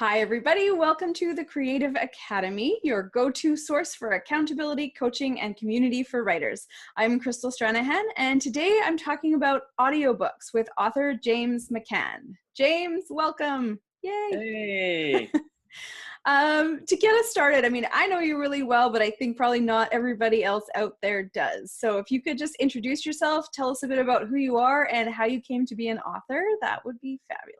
Hi, everybody. Welcome to the Creative Academy, your go-to source for accountability, coaching, and community for writers. I'm Crystal Stranaghan, and today I'm talking about audiobooks with author James McCann. James, welcome. Yay. Hey. To get us started, I know you really well, but I think probably not everybody else out there does. So if you could just introduce yourself, tell us a bit about who you are and how you came to be an author, that would be fabulous.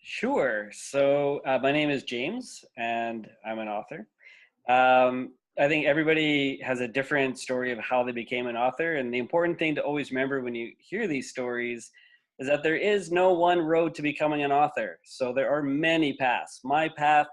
Sure. So my name is James, and I'm an author. I think everybody has a different story of how they became an author, and the important thing to always remember when you hear these stories is that there is no one road to becoming an author. So there are many paths. My path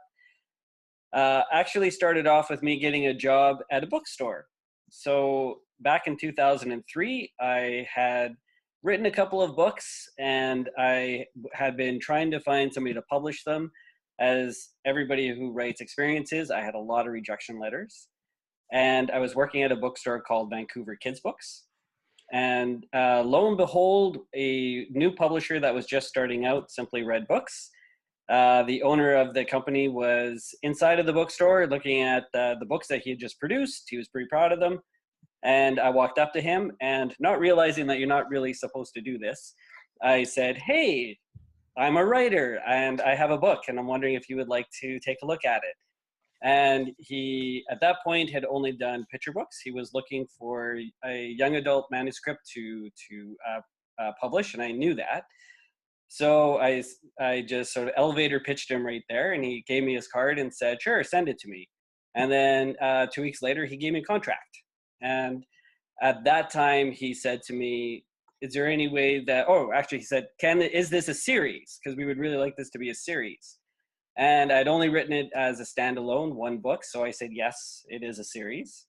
actually started off with me getting a job at a bookstore. So back in 2003, I had written a couple of books, and I had been trying to find somebody to publish them. As everybody who writes experiences, I had a lot of rejection letters. And I was working at a bookstore called Vancouver Kids Books. And lo and behold, a new publisher that was just starting out, Simply Read Books. The owner of the company was inside of the bookstore looking at the books that he had just produced. He was pretty proud of them. And I walked up to him, and not realizing that you're not really supposed to do this, I said, "Hey, I'm a writer and I have a book, and I'm wondering if you would like to take a look at it." And he, at that point, had only done picture books. He was looking for a young adult manuscript to publish, and I knew that. So I just sort of elevator pitched him right there, and he gave me his card and said, "Sure, send it to me." And then 2 weeks later, he gave me a contract. And at that time, he said to me, "Is there any way that," oh, actually, he said, "Is this a series? Because we would really like this to be a series." And I'd only written it as a standalone, one book. So I said, "Yes, it is a series."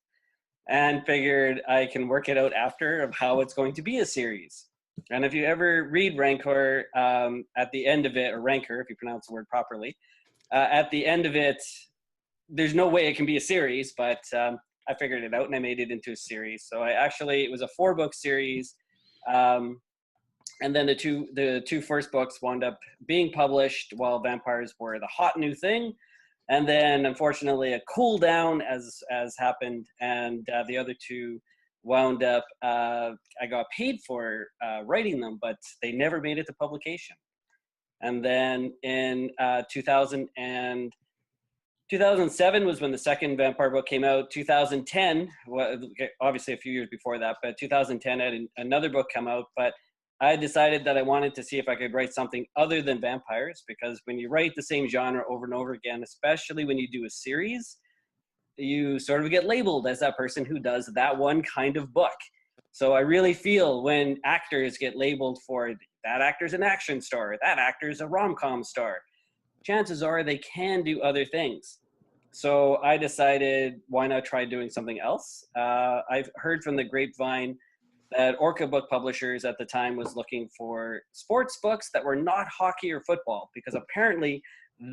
And figured I can work it out after of how it's going to be a series. And if you ever read Rancor, at the end of it, or Rancor, if you pronounce the word properly, at the end of it, there's no way it can be a series, but I figured it out and I made it into a series. So it was a 4-book series. And then the two first books wound up being published while vampires were the hot new thing. And then unfortunately a cool down as happened. And the other two wound up, I got paid for writing them, but they never made it to publication. And then in 2007 was when the second vampire book came out. 2010, obviously a few years before that, but 2010 had another book come out. But I decided that I wanted to see if I could write something other than vampires, because when you write the same genre over and over again, especially when you do a series, you sort of get labeled as that person who does that one kind of book. So I really feel when actors get labeled for that actor's an action star, that actor's a rom-com star, chances are they can do other things. So I decided, why not try doing something else? I've heard from the grapevine that Orca Book Publishers at the time was looking for sports books that were not hockey or football, because apparently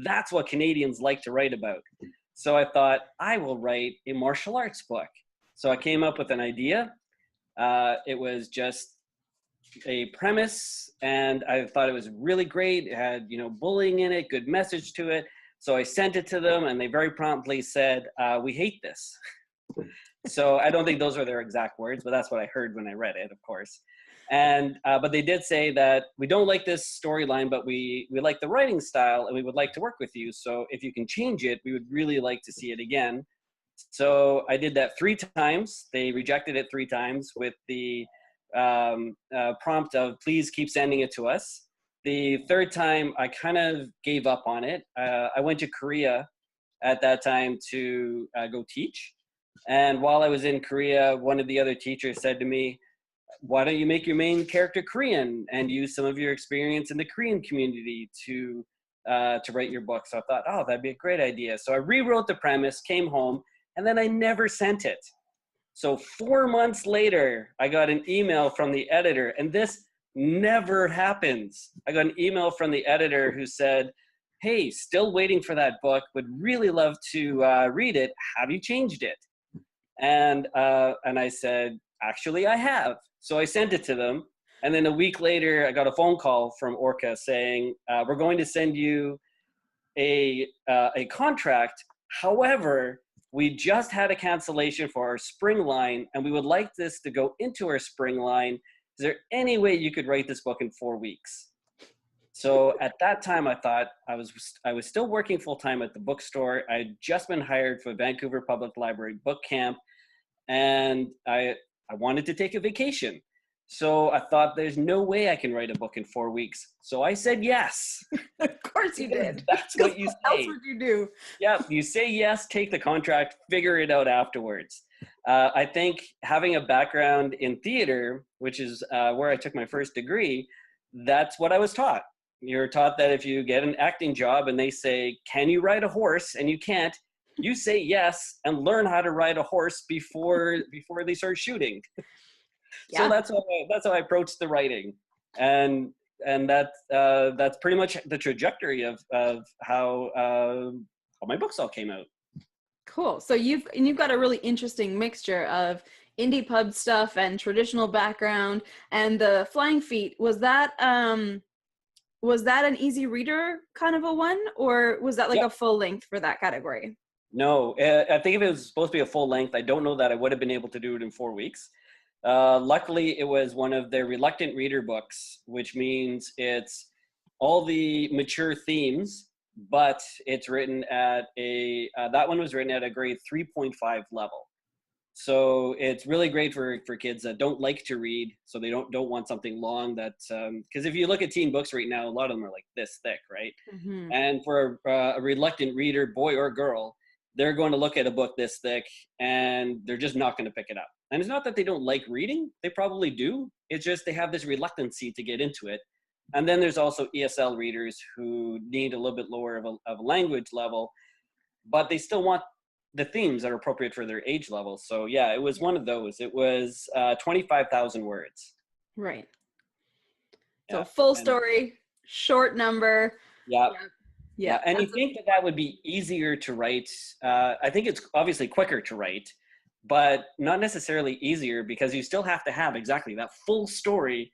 that's what Canadians like to write about. So I thought, I will write a martial arts book. So I came up with an idea. It was just a premise, and I thought it was really great. It had, bullying in it, good message to it. So I sent it to them, and they very promptly said, "We hate this." So I don't think those were their exact words, but that's what I heard when I read it, of course. And but they did say that, "We don't like this storyline, but we like the writing style, and we would like to work with you. So if you can change it, we would really like to see it again." So I did that 3 times. They rejected it 3 times with the prompt of, "Please keep sending it to us." The 3rd time, I kind of gave up on it. I went to Korea at that time to go teach. And while I was in Korea, one of the other teachers said to me, "Why don't you make your main character Korean and use some of your experience in the Korean community to write your book?" So I thought, oh, that'd be a great idea. So I rewrote the premise, came home, and then I never sent it. So 4 months later, I got an email from the editor, and this never happens. I got an email from the editor who said, "Hey, still waiting for that book, would really love to read it. Have you changed it?" And I said, "Actually, I have." So I sent it to them. And then a week later, I got a phone call from Orca saying, "We're going to send you a contract. However, we just had a cancellation for our spring line, and we would like this to go into our spring line. Is there any way you could write this book in 4 weeks? So at that time, I thought I was still working full time at the bookstore. I had just been hired for Vancouver Public Library book camp, and I wanted to take a vacation. So I thought there's no way I can write a book in 4 weeks. So I said yes. Of course you did. That's what you say. What else would you do? Yeah, you say yes, take the contract, figure it out afterwards. I think having a background in theater, which is where I took my first degree, that's what I was taught. You're taught that if you get an acting job and they say, can you ride a horse? And you can't, you say yes and learn how to ride a horse before they start shooting. Yeah. So that's how I approached the writing. And that's pretty much the trajectory of how my books all came out. Cool. So you've got a really interesting mixture of indie pub stuff and traditional background. And the Flying Feet, was that an easy reader kind of a one, or was that like a full length for that category? No, I think if it was supposed to be a full length, I don't know that I would have been able to do it in 4 weeks. Luckily, it was one of their reluctant reader books, which means it's all the mature themes, but it's written at that one was written at a grade 3.5 level. So it's really great for kids that don't like to read, so they don't want something long. That's because if you look at teen books right now, a lot of them are like this thick, right? Mm-hmm. And for a reluctant reader, boy or girl, they're going to look at a book this thick and they're just not going to pick it up. And it's not that they don't like reading, they probably do. It's just they have this reluctancy to get into it. And then there's also ESL readers who need a little bit lower of a language level, but they still want the themes that are appropriate for their age level. So yeah, it was one of those. It was 25,000 words. Right. So full story, short number. Yeah. Yeah. And you think that would be easier to write. I think it's obviously quicker to write, but not necessarily easier, because you still have to have exactly that full story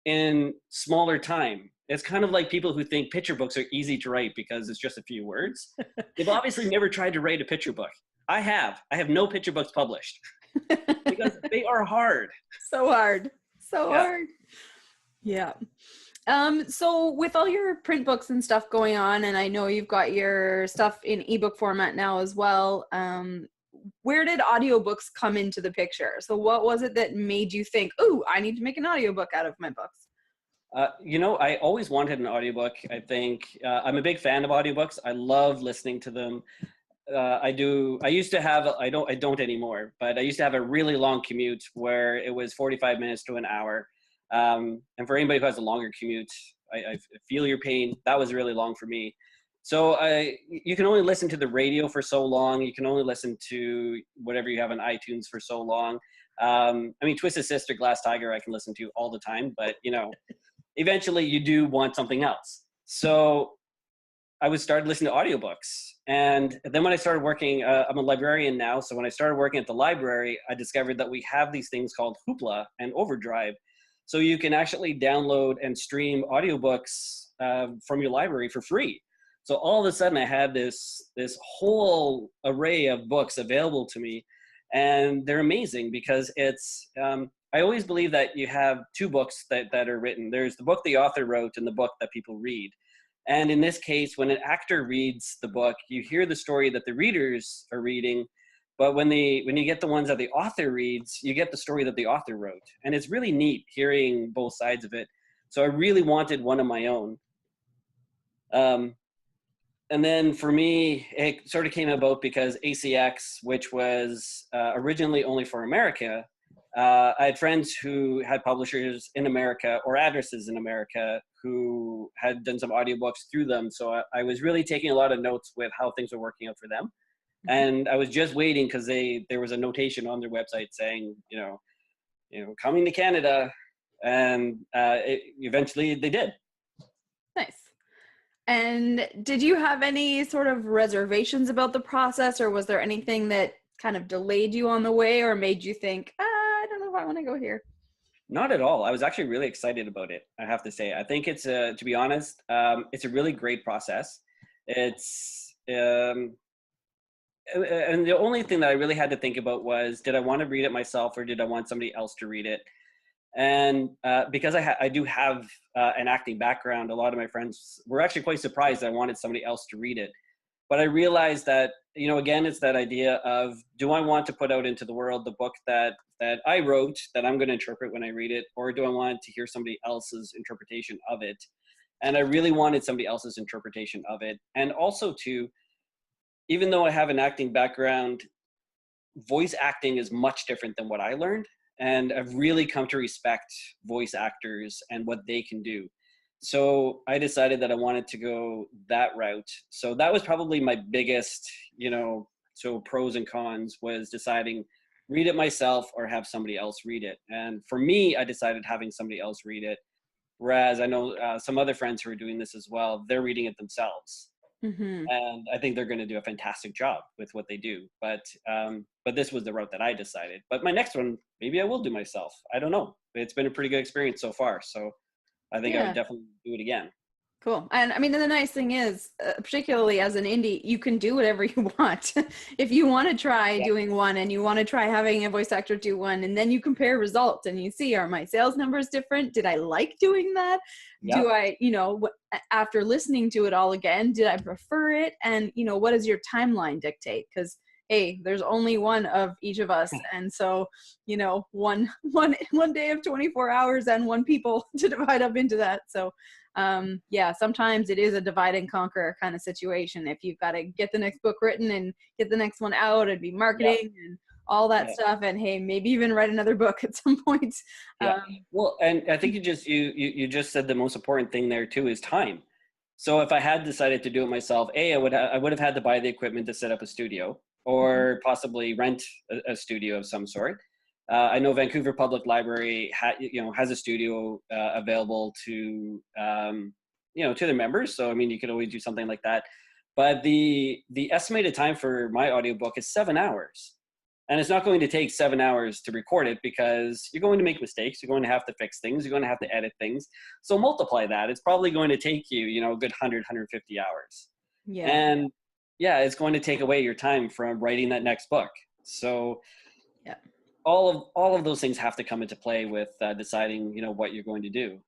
in smaller time. It's kind of like people who think picture books are easy to write because it's just a few words. They've obviously never tried to write a picture book. I have no picture books published because they are hard. So hard. Yeah. So with all your print books and stuff going on, and I know you've got your stuff in ebook format now as well, where did audiobooks come into the picture? So what was it that made you think, oh, I need to make an audiobook out of my books? I always wanted an audiobook. I think I'm a big fan of audiobooks. I love listening to them. I used to have, I don't anymore, but I used to have a really long commute where it was 45 minutes to an hour. And for anybody who has a longer commute, I feel your pain. That was really long for me. So you can only listen to the radio for so long. You can only listen to whatever you have on iTunes for so long. Twisted Sister, Glass Tiger, I can listen to all the time, but eventually you do want something else. So I started listening to audiobooks. And then when I started working, I'm a librarian now. So when I started working at the library, I discovered that we have these things called Hoopla and Overdrive. So you can actually download and stream audiobooks from your library for free. So all of a sudden I had this whole array of books available to me. And they're amazing because it's, I always believe that you have two books that are written. There's the book the author wrote and the book that people read. And in this case, when an actor reads the book, you hear the story that the readers are reading. But when you get the ones that the author reads, you get the story that the author wrote. And it's really neat hearing both sides of it. So I really wanted one of my own. And then for me, it sort of came about because ACX, which was originally only for America, I had friends who had publishers in America or addresses in America who had done some audiobooks through them. So I was really taking a lot of notes with how things were working out for them. And I was just waiting because there was a notation on their website saying, coming to Canada. And eventually they did. Nice. And did you have any sort of reservations about the process, or was there anything that kind of delayed you on the way or made you think, I don't know if I want to go here? Not at all. I was actually really excited about it, I have to say. I think it's, to be honest, it's a really great process. It's and the only thing that I really had to think about was, did I want to read it myself or did I want somebody else to read it? And because I do have an acting background, a lot of my friends were actually quite surprised that I wanted somebody else to read it. But I realized that, again, it's that idea of, do I want to put out into the world the book that I wrote, that I'm going to interpret when I read it, or do I want to hear somebody else's interpretation of it? And I really wanted somebody else's interpretation of it. And also, too, even though I have an acting background, voice acting is much different than what I learned. And I've really come to respect voice actors and what they can do. So I decided that I wanted to go that route. So that was probably my biggest, so pros and cons was deciding, read it myself or have somebody else read it. And for me, I decided having somebody else read it. Whereas I know some other friends who are doing this as well, they're reading it themselves. Mm-hmm. And I think they're going to do a fantastic job with what they do. But this was the route that I decided. But my next one, maybe I will do myself. I don't know. It's been a pretty good experience so far. So I think I would Yeah. definitely do it again. Cool. And I mean, and the nice thing is, particularly as an indie, you can do whatever you want. If you want to try Yeah. doing one and you want to try having a voice actor do one, and then you compare results and you see, are my sales numbers different? Did I like doing that? Yeah. Do I, after listening to it all again, did I prefer it? And, what does your timeline dictate? Because, hey, there's only one of each of us. And so, one day of 24 hours and one people to divide up into that. So, sometimes it is a divide and conquer kind of situation. If you've got to get the next book written and get the next one out and be marketing and all that stuff, and hey, maybe even write another book at some point. Yeah. Well, and I think you just said the most important thing there too, is time. So if I had decided to do it myself, I would have had to buy the equipment to set up a studio, or possibly rent a studio of some sort. I know Vancouver Public Library has a studio available to to their members. So I mean, you could always do something like that. But the estimated time for my audiobook is 7 hours. And it's not going to take 7 hours to record it, because you're going to make mistakes. You're going to have to fix things. You're going to have to edit things. So multiply that. It's probably going to take you, a good 150 hours. Yeah. And yeah, it's going to take away your time from writing that next book. So Yeah. all of those things have to come into play with deciding, what you're going to do.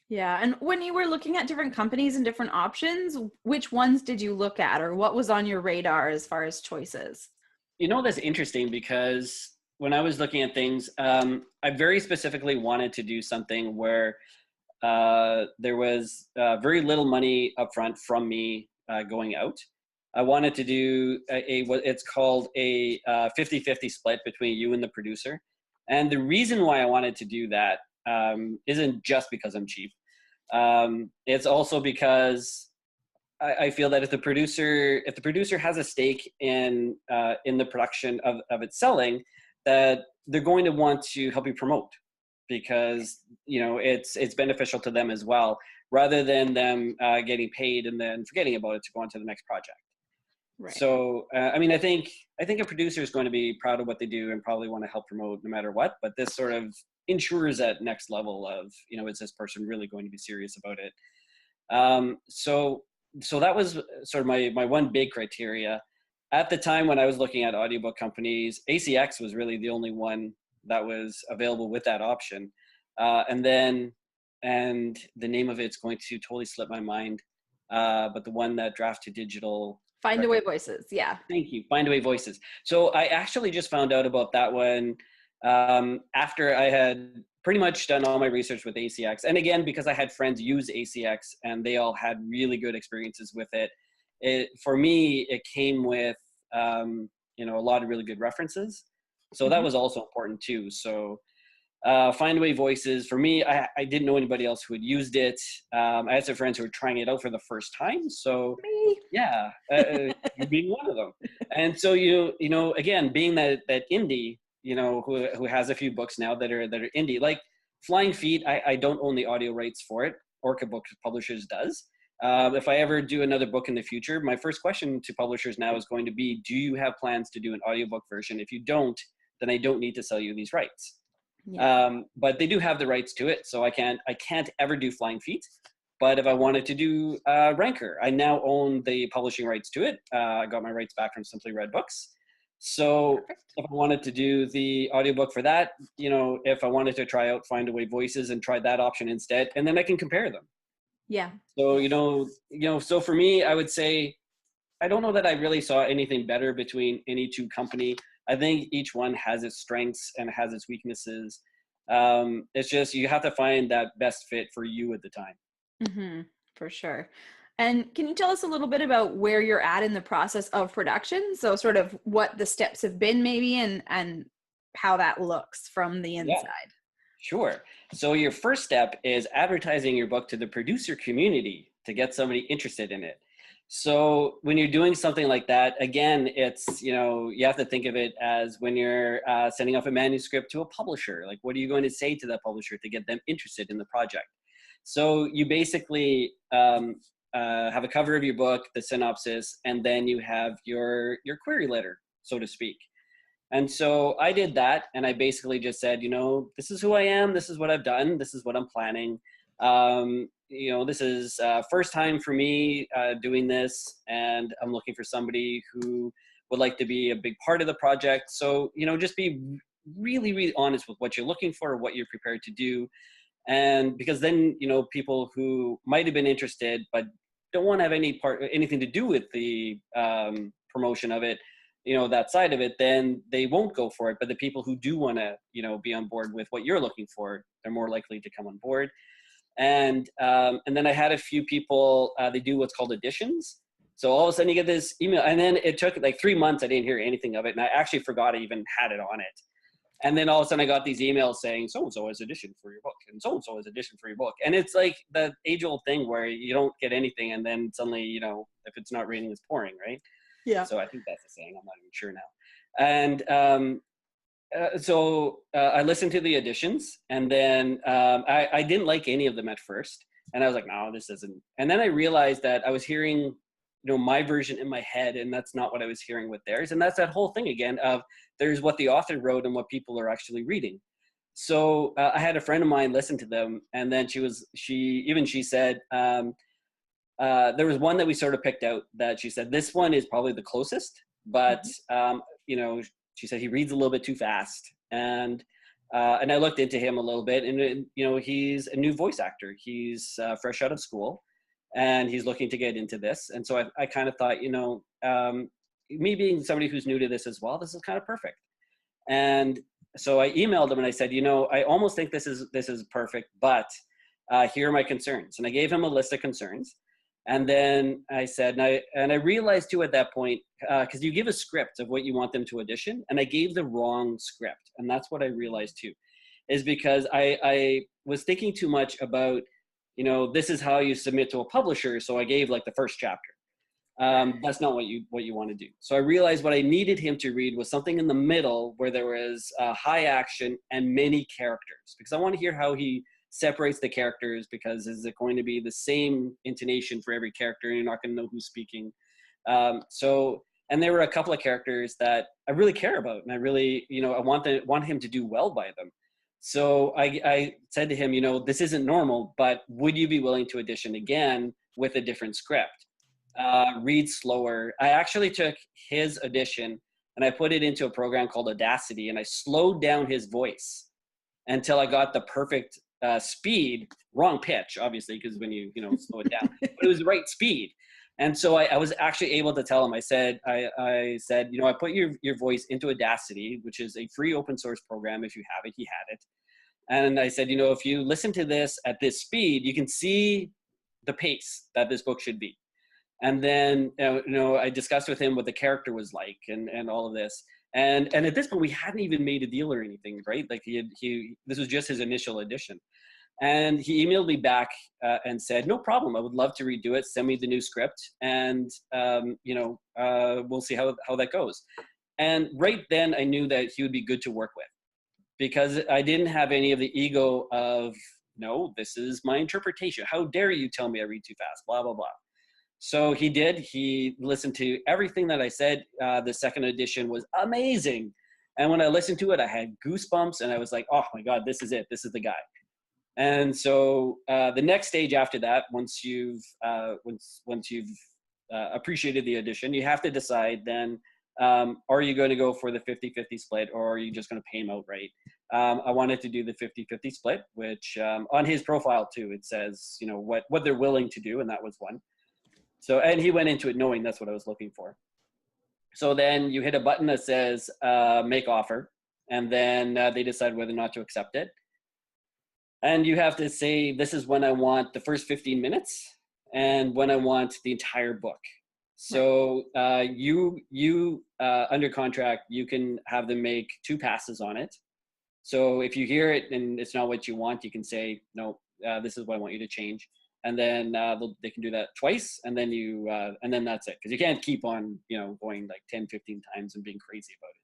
Yeah. And when you were looking at different companies and different options, which ones did you look at, or what was on your radar as far as choices? That's interesting, because when I was looking at things, I very specifically wanted to do something where there was very little money upfront from me going out. I wanted to do what it's called a 50-50 split between you and the producer. And the reason why I wanted to do that isn't just because I'm cheap. It's also because I feel that if the producer has a stake in the production of it selling, that they're going to want to help you promote, because it's beneficial to them as well, rather than them getting paid and then forgetting about it to go on to the next project. Right. So I think a producer is going to be proud of what they do and probably want to help promote no matter what. But this sort of ensures that next level of is this person really going to be serious about it? So that was sort of my one big criteria. At the time when I was looking at audiobook companies, ACX was really the only one that was available with that option. And the name of it's going to totally slip my mind. But the one that Draft to Digital. Findaway Voices. Yeah. Thank you. Findaway Voices. So I actually just found out about that one after I had pretty much done all my research with ACX. And again, because I had friends use ACX and they all had really good experiences with it, for me, it came with, a lot of really good references. So that was also important too. So Findaway Voices, for me, I didn't know anybody else who had used it. I had some friends who were trying it out for the first time. So Me. yeah, you being one of them. And so, again, being that indie, who has a few books now that are indie, like Flying Feet, I don't own the audio rights for it. Orca Book Publishers does. If I ever do another book in the future, my first question to publishers now is going to be, do you have plans to do an audiobook version? If you don't, then I don't need to sell you these rights. Yeah. But they do have the rights to it, so I can't ever do Flying Feet. But if I wanted to do Ranker, I now own the publishing rights to it. I got my rights back from Simply Read Books. So Perfect. if I wanted to do the audiobook for that, if I wanted to try out Find Away Voices and try that option instead, and then I can compare them. Yeah. So, so for me, I would say, I don't know that I really saw anything better between any two company. I think each one has its strengths and has its weaknesses. It's just, you have to find that best fit for you at the time. Mm-hmm, for sure. And can you tell us a little bit about where you're at in the process of production? So sort of what the steps have been maybe and how that looks from the Yeah, inside. sure. So your first step is advertising your book to the producer community to get somebody interested in it. So when you're doing something like that, again, it's, you have to think of it as when you're sending off a manuscript to a publisher, like what are you going to say to that publisher to get them interested in the project? So you basically have a cover of your book, the synopsis, and then you have your query letter, so to speak. And so I did that, and I basically just said, this is who I am, this is what I've done, this is what I'm planning. This is first time for me doing this, and I'm looking for somebody who would like to be a big part of the project. So, just be really, really honest with what you're looking for, what you're prepared to do. And because then, people who might have been interested but don't want to have anything to do with the promotion of it, that side of it, then they won't go for it. But the people who do want to, be on board with what you're looking for, they're more likely to come on board. And then I had a few people, they do what's called editions. So all of a sudden you get this email, and then it took like 3 months. I didn't hear anything of it. And I actually forgot I even had it on it. And then all of a sudden I got these emails saying, so-and-so has edition for your book, and so-and-so has edition for your book. And it's like the age-old thing where you don't get anything, and then suddenly, if it's not raining, it's pouring, right? Yeah. So I think that's the saying. I'm not even sure now. And so I listened to the editions, and then I didn't like any of them at first. And I was like, no, this isn't. And then I realized that I was hearing my version in my head, and that's not what I was hearing with theirs. And that's that whole thing again of there's what the author wrote and what people are actually reading. So I had a friend of mine listen to them, and then she said, there was one that we sort of picked out that she said, this one is probably the closest, but she said he reads a little bit too fast. And I looked into him a little bit, and he's a new voice actor. He's fresh out of school, and he's looking to get into this. And so I kind of thought, me being somebody who's new to this as well, this is kind of perfect. And so I emailed him and I said, I almost think this is perfect, but here are my concerns. And I gave him a list of concerns. And then I said, and I realized too at that point, because you give a script of what you want them to audition, and I gave the wrong script. And that's what I realized too, is because I was thinking too much about, this is how you submit to a publisher. So I gave like the first chapter. That's not what you want to do. So I realized what I needed him to read was something in the middle where there was high action and many characters, because I want to hear how he separates the characters, because is it going to be the same intonation for every character and you're not going to know who's speaking. And there were a couple of characters that I really care about, and I really, I want him to do well by them. So I said to him, this isn't normal, but would you be willing to audition again with a different script? Read slower. I actually took his audition and I put it into a program called Audacity, and I slowed down his voice until I got the perfect speed, wrong pitch, obviously, because when you slow it down, but it was the right speed. And so I was actually able to tell him, I said, I put your voice into Audacity, which is a free open source program. If you have it, he had it. And I said, if you listen to this at this speed, you can see the pace that this book should be. And then, I discussed with him what the character was like and all of this. And at this point, we hadn't even made a deal or anything, right? Like this was just his initial edition. And he emailed me back and said, no problem. I would love to redo it. Send me the new script, and we'll see how that goes. And right then I knew that he would be good to work with, because I didn't have any of the ego of, no, this is my interpretation. How dare you tell me I read too fast, blah, blah, blah. So he did. He listened to everything that I said. The second edition was amazing. And when I listened to it, I had goosebumps, and I was like, oh my God, this is it. This is the guy. And so the next stage after that, once you've appreciated the edition, you have to decide then, are you going to go for the 50-50 split, or are you just going to pay him outright? I wanted to do the 50-50 split, which on his profile too, it says, you know, what they're willing to do. And that was one. So, and he went into it knowing that's what I was looking for. So then you hit a button that says make offer, and then they decide whether or not to accept it. And you have to say, this is when I want the first 15 minutes and when I want the entire book. So you under contract, you can have them make 2 passes on it. So if you hear it and it's not what you want, you can say, no, this is what I want you to change. And then they can do that twice, and then and then that's it. Because you can't keep on, you know, going like 10, 15 times and being crazy about it.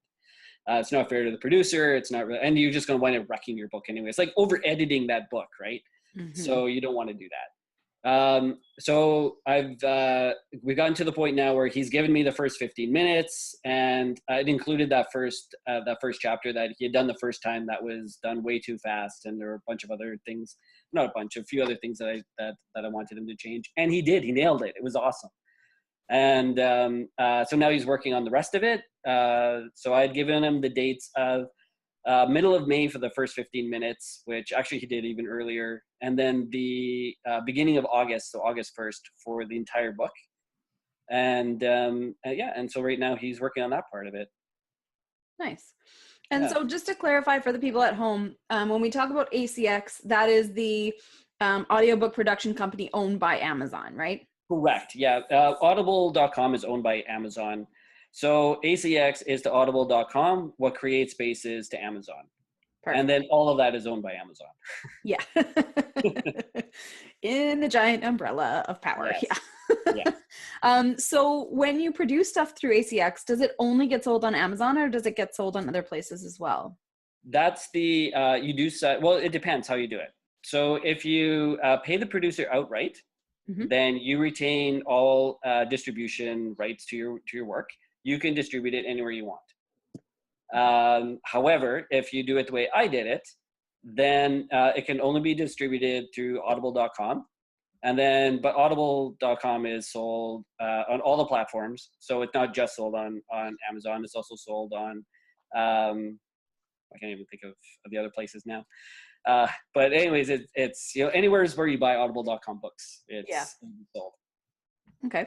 It's not fair to the producer. It's not really, and you're just going to wind up wrecking your book anyway. It's like over editing that book, right? Mm-hmm. So you don't want to do that. So we've gotten to the point now where he's given me the first 15 minutes, and it included that first chapter that he had done the first time that was done way too fast, and there were a bunch of other things, a few other things that I wanted him to change, and he did. He nailed it. It was awesome. And so now he's working on the rest of it. So I had given him the dates of middle of May for the first 15 minutes, which actually he did even earlier. And then the beginning of August, so August 1st for the entire book. And and so right now he's working on that part of it. Nice. And so just to clarify for the people at home, when we talk about ACX, that is the audiobook production company owned by Amazon, right? Correct. Yeah. Audible.com is owned by Amazon. So ACX is to audible.com, what CreateSpace is to Amazon. Perfect. And then all of that is owned by Amazon. Yeah. In the giant umbrella of power. Yes. Yeah. Yes. So when you produce stuff through ACX, does it only get sold on Amazon, or does it get sold on other places as well? That's the, well, it depends how you do it. So if you pay the producer outright, mm-hmm. then you retain all distribution rights to your work. You can distribute it anywhere you want. However, if you do it the way I did it, then it can only be distributed through audible.com. And then, but audible.com is sold on all the platforms. So it's not just sold on Amazon. It's also sold on, I can't even think of the other places now. But anyways, it's anywhere where you buy audible.com books, it's sold. Okay.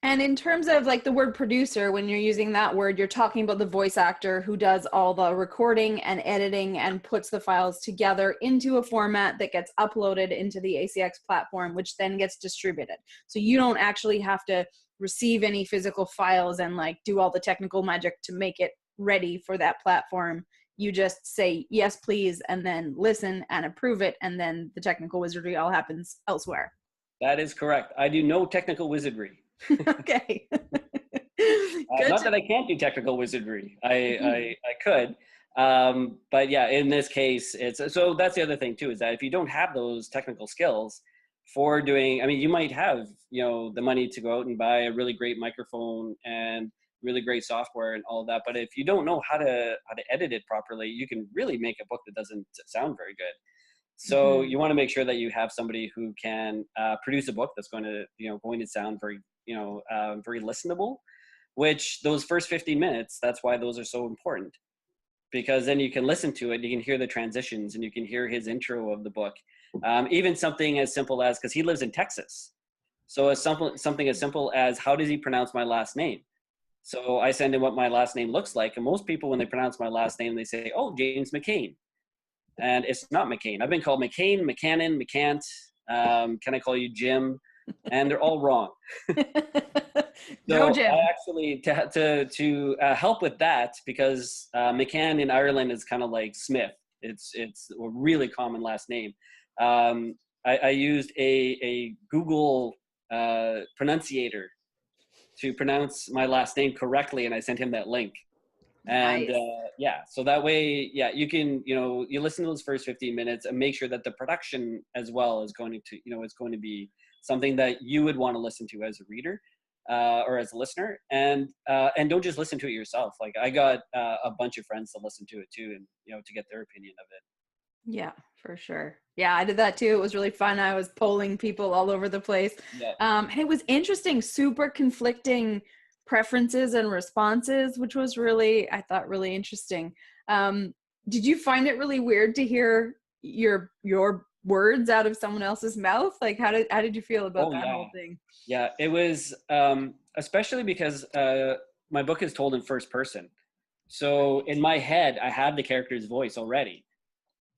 And in terms of like the word producer, when you're using that word, you're talking about the voice actor who does all the recording and editing and puts the files together into a format that gets uploaded into the ACX platform, which then gets distributed. So you don't actually have to receive any physical files and like do all the technical magic to make it ready for that platform. You just say, yes, please, and then listen and approve it. And then the technical wizardry all happens elsewhere. That is correct. I do no technical wizardry. Okay. Not that I can't do technical wizardry. I could. But yeah, in this case, so that's the other thing too, is that if you don't have those technical skills for doing, I mean, you might have, the money to go out and buy a really great microphone and really great software and all of that. But if you don't know how to edit it properly, you can really make a book that doesn't sound very good. So you want to make sure that you have somebody who can produce a book that's going to sound very, very listenable, which those first 15 minutes, that's why those are so important, because then you can listen to it, you can hear the transitions, and you can hear his intro of the book. Even something as simple as, because he lives in Texas. So something as simple as, how does he pronounce my last name? So I send him what my last name looks like. And most people, when they pronounce my last name, they say, oh, James McCann. And it's not McCain. I've been called McCain, McCannon, McCant. Can I call you Jim? And they're all wrong. No, Jim. I actually, to help with that, because McCann in Ireland is kind of like Smith. It's a really common last name. I used a Google pronunciator to pronounce my last name correctly, and I sent him that link. And nice. So that way, you can, you listen to those first 15 minutes and make sure that the production as well is going to, it's going to be something that you would want to listen to as a reader or as a listener, and don't just listen to it yourself. Like I got a bunch of friends to listen to it too, and, to get their opinion of it. Yeah, for sure. Yeah, I did that too. It was really fun. I was polling people all over the place. Yeah. And it was interesting, super conflicting preferences and responses, which was really, I thought, really interesting. Um, did you find it really weird to hear your words out of someone else's mouth? Like how did you feel about Oh that yeah. whole thing? Yeah. It was especially because my book is told in first person. So in my head, I had the character's voice already.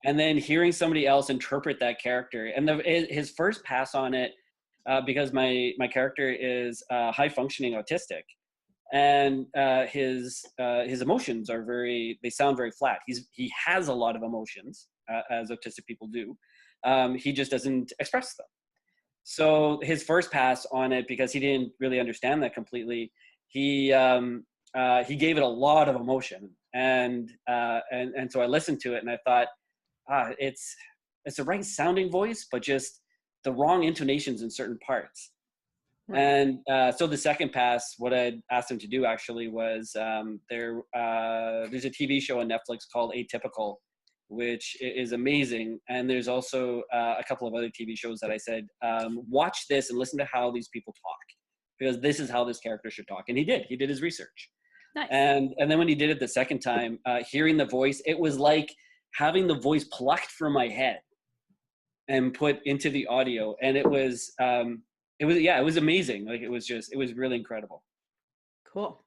And then hearing somebody else interpret that character, and his first pass on it, because my character is high functioning autistic, and his emotions are they sound very flat. He has a lot of emotions, as autistic people do. He just doesn't express them. So his first pass on it, because he didn't really understand that completely, he gave it a lot of emotion, and so I listened to it and I thought, it's the right sounding voice, but just the wrong intonations in certain parts. Right. And so the second pass, what I asked him to do actually was there's a TV show on Netflix called Atypical, which is amazing. And there's also a couple of other TV shows that I said, watch this and listen to how these people talk, because this is how this character should talk. And he did. He did his research. Nice. And then when he did it the second time, hearing the voice, it was like having the voice plucked from my head and put into the audio. And it was amazing. Like it was really incredible. Cool.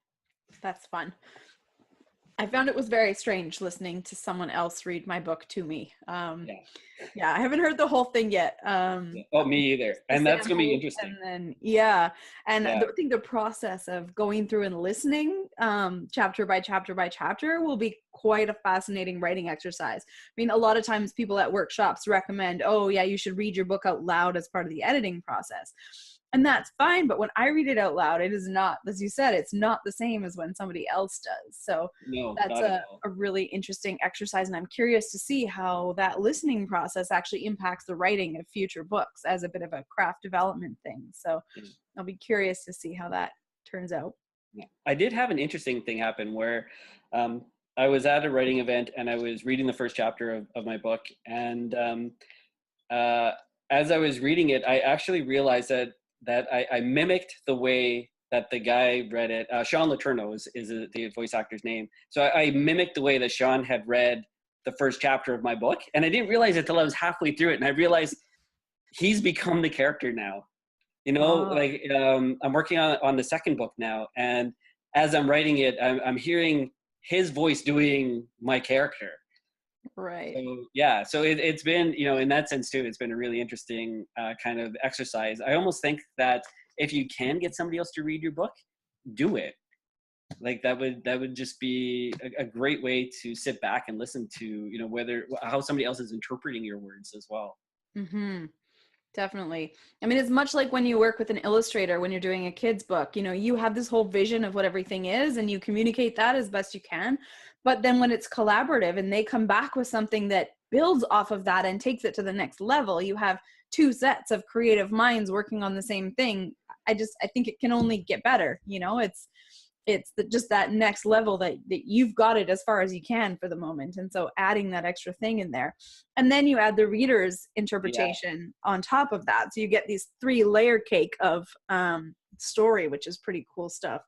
That's fun. I found it was very strange listening to someone else read my book to me. Yeah. Yeah, I haven't heard the whole thing yet. Yeah. Oh, me either. The And that's going to be samples, interesting. and then yeah, and Yeah. I think the process of going through and listening chapter by chapter by chapter will be quite a fascinating writing exercise. I mean, a lot of times people at workshops recommend, oh yeah, you should read your book out loud as part of the editing process. And that's fine, but when I read it out loud, it is not, as you said, it's not the same as when somebody else does. So No, that's not at a all. really interesting exercise, and I'm curious to see how that listening process actually impacts the writing of future books as a bit of a craft development thing. So Yeah. I'll be curious to see how that turns out. Yeah. I did have an interesting thing happen where I was at a writing event and I was reading the first chapter of my book. And uh, as I was reading it, I actually realized that I mimicked the way that the guy read it. Sean Letourneau is the voice actor's name. So I mimicked the way that Sean had read the first chapter of my book. And I didn't realize it till I was halfway through it. And I realized he's become the character now. Oh, Like I'm working on the second book now. And as I'm writing it, I'm hearing his voice doing my character. right. So yeah, so it's been, in that sense too, it's been a really interesting kind of exercise. I almost think that if you can get somebody else to read your book, do it. Like that would just be a great way to sit back and listen to, how somebody else is interpreting your words as well. Mm-hmm. Definitely. I mean, it's much like when you work with an illustrator, when you're doing a kid's book, you have this whole vision of what everything is and you communicate that as best you can. But then when it's collaborative and they come back with something that builds off of that and takes it to the next level, you have two sets of creative minds working on the same thing. I think it can only get better. Just that next level that you've got it as far as you can for the moment. And so adding that extra thing in there, and then you add the reader's Yeah. interpretation on top of that. So you get these 3-layer cake of story, which is pretty cool stuff.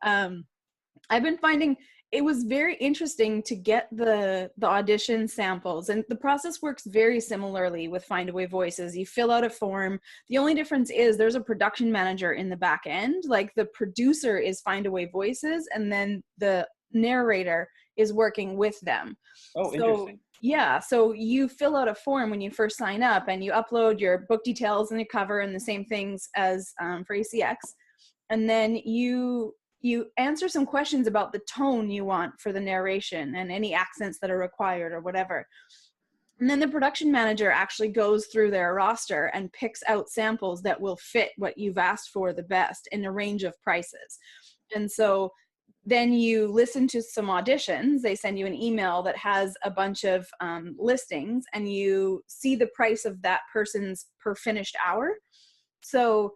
I've been finding it was very interesting to get the audition samples, and the process works very similarly with Findaway Voices. You fill out a form. The only difference is there's a production manager in the back end. Like the producer is Findaway Voices, and then the narrator is working with them. Oh, So interesting. yeah, so you fill out a form when you first sign up, and you upload your book details and your cover and the same things as for ACX, and then you answer some questions about the tone you want for the narration and any accents that are required or whatever. And then the production manager actually goes through their roster and picks out samples that will fit what you've asked for the best in a range of prices. And so then you listen to some auditions. They send you an email that has a bunch of listings, and you see the price of that person's per finished hour. So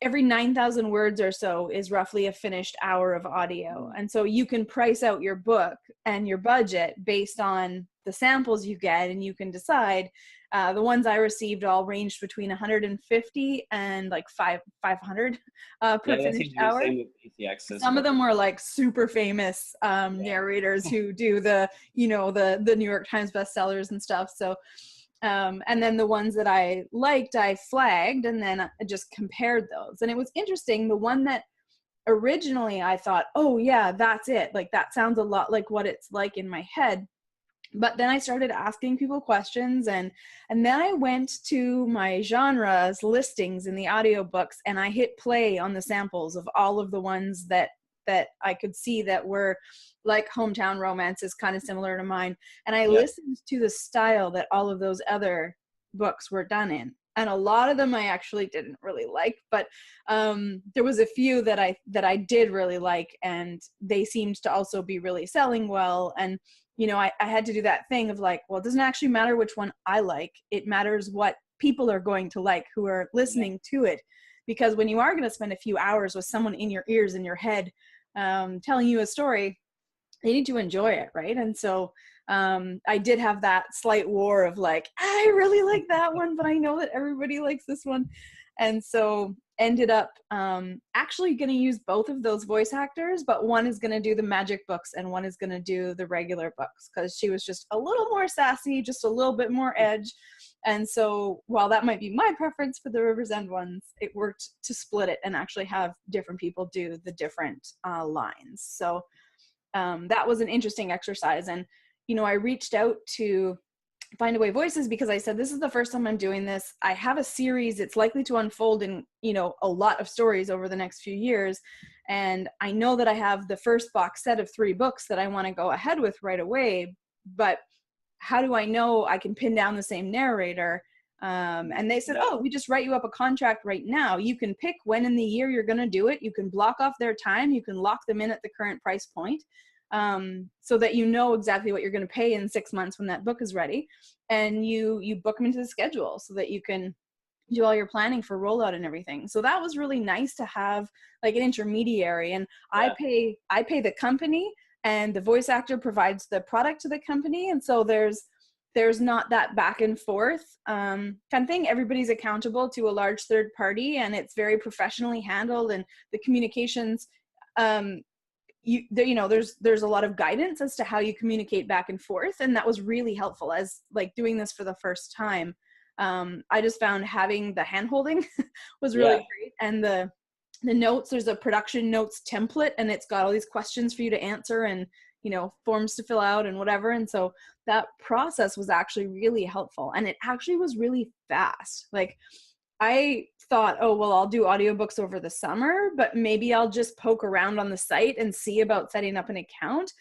every 9,000 words or so is roughly a finished hour of audio. And so you can price out your book and your budget based on the samples you get, and you can decide. The ones I received all ranged between 150 and like 500 per Yeah, that finished seems to be the hour. same with ACX as Some of well. them were like super famous narrators who do the New York Times bestsellers and stuff. So and then the ones that I liked, I flagged, and then I just compared those. And it was interesting. The one that originally I thought, oh yeah, that's it. Like that sounds a lot like what it's like in my head. But then I started asking people questions, and then I went to my genres listings in the audiobooks, and I hit play on the samples of all of the ones that I could see that were like hometown romances, kind of similar to mine. And I listened to the style that all of those other books were done in. And a lot of them I actually didn't really like, but there was a few that I did really like, and they seemed to also be really selling well. And I had to do that thing of like, well, it doesn't actually matter which one I like. It matters what people are going to like who are listening to it. Because when you are going to spend a few hours with someone in your ears, in your head, telling you a story, they need to enjoy it, right? And so I did have that slight war of like, I really like that one, but I know that everybody likes this one. And so ended up actually going to use both of those voice actors, but one is going to do the magic books and one is going to do the regular books, because she was just a little more sassy, just a little bit more edge. And so while that might be my preference for the River's End ones, it worked to split it and actually have different people do the different lines. So that was an interesting exercise. And, I reached out to Find a Way Voices because I said, this is the first time I'm doing this. I have a series. It's likely to unfold in, a lot of stories over the next few years. And I know that I have the first box set of 3 books that I want to go ahead with right away. But how do I know I can pin down the same narrator? And they said, oh, we just write you up a contract right now. You can pick when in the year you're going to do it. You can block off their time. You can lock them in at the current price point. So that you know exactly what you're going to pay in 6 months when that book is ready, and you book them into the schedule so that you can do all your planning for rollout and everything. So that was really nice to have like an intermediary, and I pay the company, and the voice actor provides the product to the company. And so there's not that back and forth kind of thing. Everybody's accountable to a large third party, and it's very professionally handled, and the communications there's a lot of guidance as to how you communicate back and forth. And that was really helpful as like doing this for the first time. I just found having the hand-holding was really great. And the notes, there's a production notes template, and it's got all these questions for you to answer and, forms to fill out and whatever. And so that process was actually really helpful. And it actually was really fast. Like I thought, oh, well, I'll do audiobooks over the summer, but maybe I'll just poke around on the site and see about setting up an account.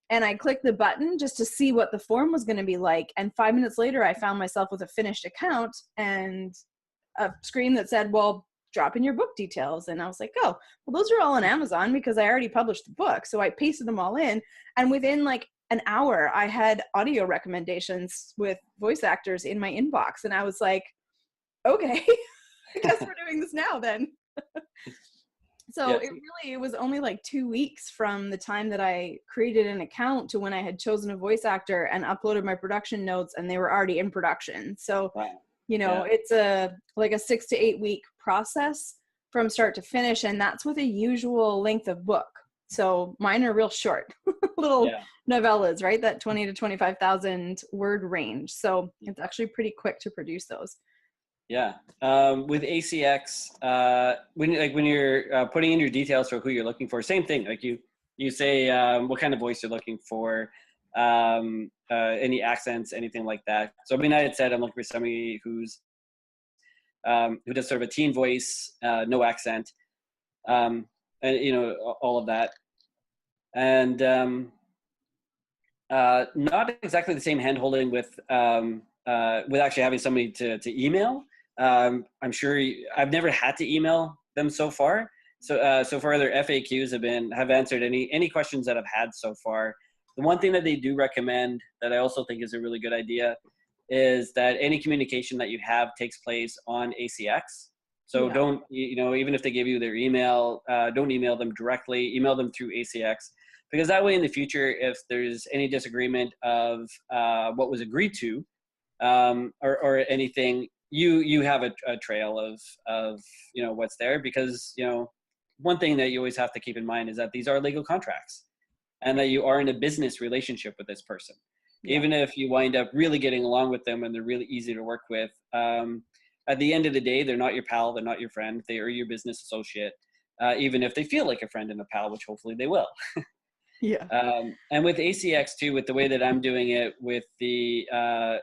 And I clicked the button just to see what the form was going to be like. And 5 minutes later, I found myself with a finished account and a screen that said, well, drop in your book details. And I was like, oh, well, those are all on Amazon because I already published the book. So I pasted them all in. And within like an hour, I had audio recommendations with voice actors in my inbox. And I was like, okay, I guess we're doing this now then. So it was only like 2 weeks from the time that I created an account to when I had chosen a voice actor and uploaded my production notes, and they were already in production. So, it's like a 6 to 8 week process from start to finish. And that's with a usual length of book. So mine are real short, little novellas, right? That 20 to 25,000 word range. So it's actually pretty quick to produce those. Yeah. With ACX, when you're putting in your details for who you're looking for, same thing. Like you say what kind of voice you're looking for, any accents, anything like that. So I had said I'm looking for somebody who does sort of a teen voice, no accent, and all of that, and not exactly the same hand-holding with actually having somebody to email. I'm sure I've never had to email them so far. So far their FAQs have answered any questions that I've had so far. The one thing that they do recommend that I also think is a really good idea is that any communication that you have takes place on ACX. So don't, even if they give you their email, don't email them directly, email them through ACX. because that way in the future, if there's any disagreement of what was agreed to, or anything, you have a trail of what's there, because one thing that you always have to keep in mind is that these are legal contracts, and that you are in a business relationship with this person. Yeah. Even if you wind up really getting along with them and they're really easy to work with, at the end of the day, they're not your pal, they're not your friend, they are your business associate, even if they feel like a friend and a pal, which hopefully they will. Yeah. And with ACX too, with the way that I'm doing it with the 50-50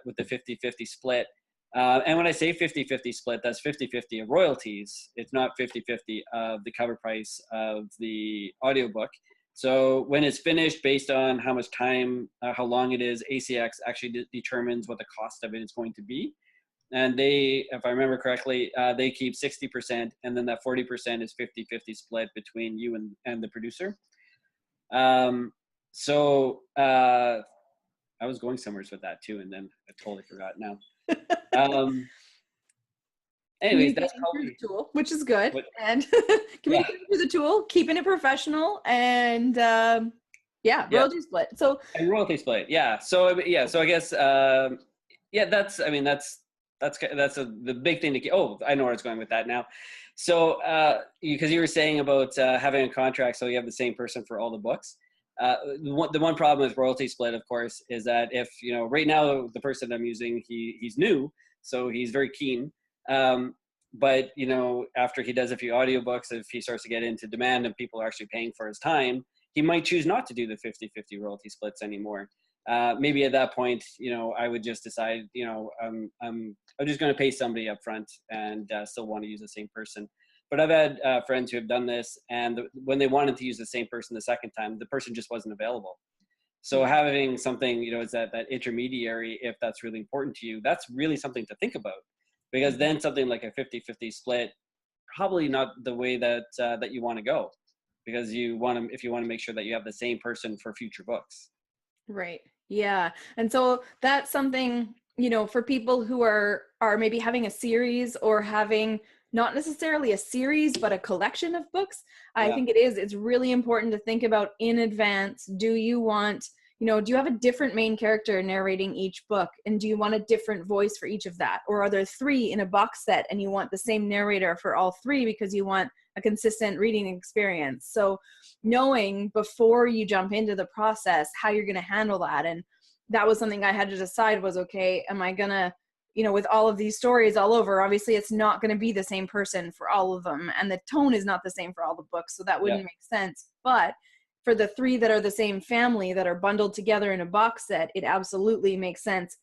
split, and when I say 50-50 split, that's 50-50 of royalties. It's not 50-50 of the cover price of the audiobook. So when it's finished, based on how much time, how long it is, ACX actually determines what the cost of it is going to be. And they, if I remember correctly, they keep 60%, and then that 40% is 50-50 split between you and the producer. So I was going somewhere with that too, and then I totally forgot now. Anyways, that's probably the tool, which is good. And Yeah. communicating through the tool, keeping it professional, and royalty split. So and royalty split, yeah. So yeah, so I guess that's the big thing to keep. Oh, I know where it's going with that now. So because you were saying about having a contract, so you have the same person for all the books. The one problem with royalty split, of course, is that if right now the person I'm using, he's new, so he's very keen. But after he does a few audiobooks, if he starts to get into demand and people are actually paying for his time, he might choose not to do the 50-50 royalty splits anymore. Maybe at that point, I would just decide, I'm just going to pay somebody up front and still want to use the same person. But I've had friends who have done this, and when they wanted to use the same person the second time, the person just wasn't available. So having something, is that intermediary, if that's really important to you, that's really something to think about. Because then something like a 50-50 split, probably not the way that that you want to go, because if you want to make sure that you have the same person for future books. Right. Yeah. And so that's something, for people who are maybe having a series, or having not necessarily a series, but a collection of books. Yeah. I think it's really important to think about in advance. Do you want, do you have a different main character narrating each book? And do you want a different voice for each of that? Or are there 3 in a box set and you want the same narrator for all 3 because you want a consistent reading experience? So knowing before you jump into the process how you're going to handle that. And that was something I had to decide was, okay, am I going to, with all of these stories all over, obviously it's not going to be the same person for all of them. And the tone is not the same for all the books. So that wouldn't make sense. But for the 3 that are the same family that are bundled together in a box set, it absolutely makes sense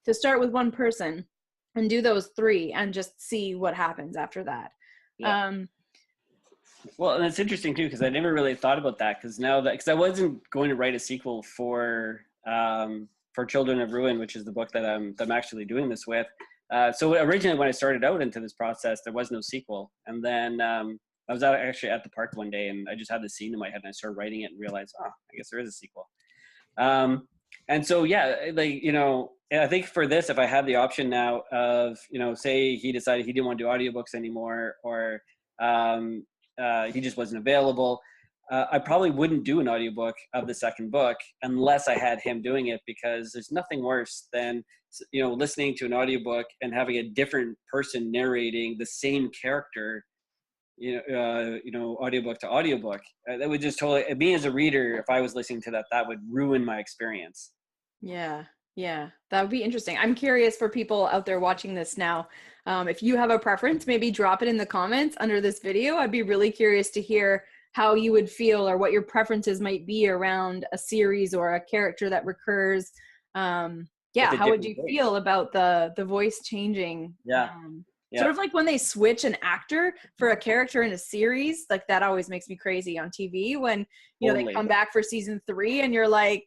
to start with one person and do those 3 and just see what happens after that. Yeah. Well, and it's interesting too, because I never really thought about that, because I wasn't going to write a sequel for Children of Ruin, which is the book that I'm actually doing this with. So originally when I started out into this process, there was no sequel. And then I was actually at the park one day, and I just had the scene in my head, and I started writing it and realized, I guess there is a sequel. And so, I think for this, if I had the option now of, say he decided he didn't want to do audiobooks anymore, or he just wasn't available, I probably wouldn't do an audiobook of the second book unless I had him doing it, because there's nothing worse than, listening to an audiobook and having a different person narrating the same character, audiobook to audiobook. That would just totally, me as a reader, if I was listening to that, that would ruin my experience. Yeah, that would be interesting. I'm curious for people out there watching this now. If you have a preference, maybe drop it in the comments under this video. I'd be really curious to hear how you would feel, or what your preferences might be around a series or a character that recurs. How would you feel about the voice changing? Sort of like when they switch an actor for a character in a series, like that always makes me crazy on TV when they come back for season 3 and you're like,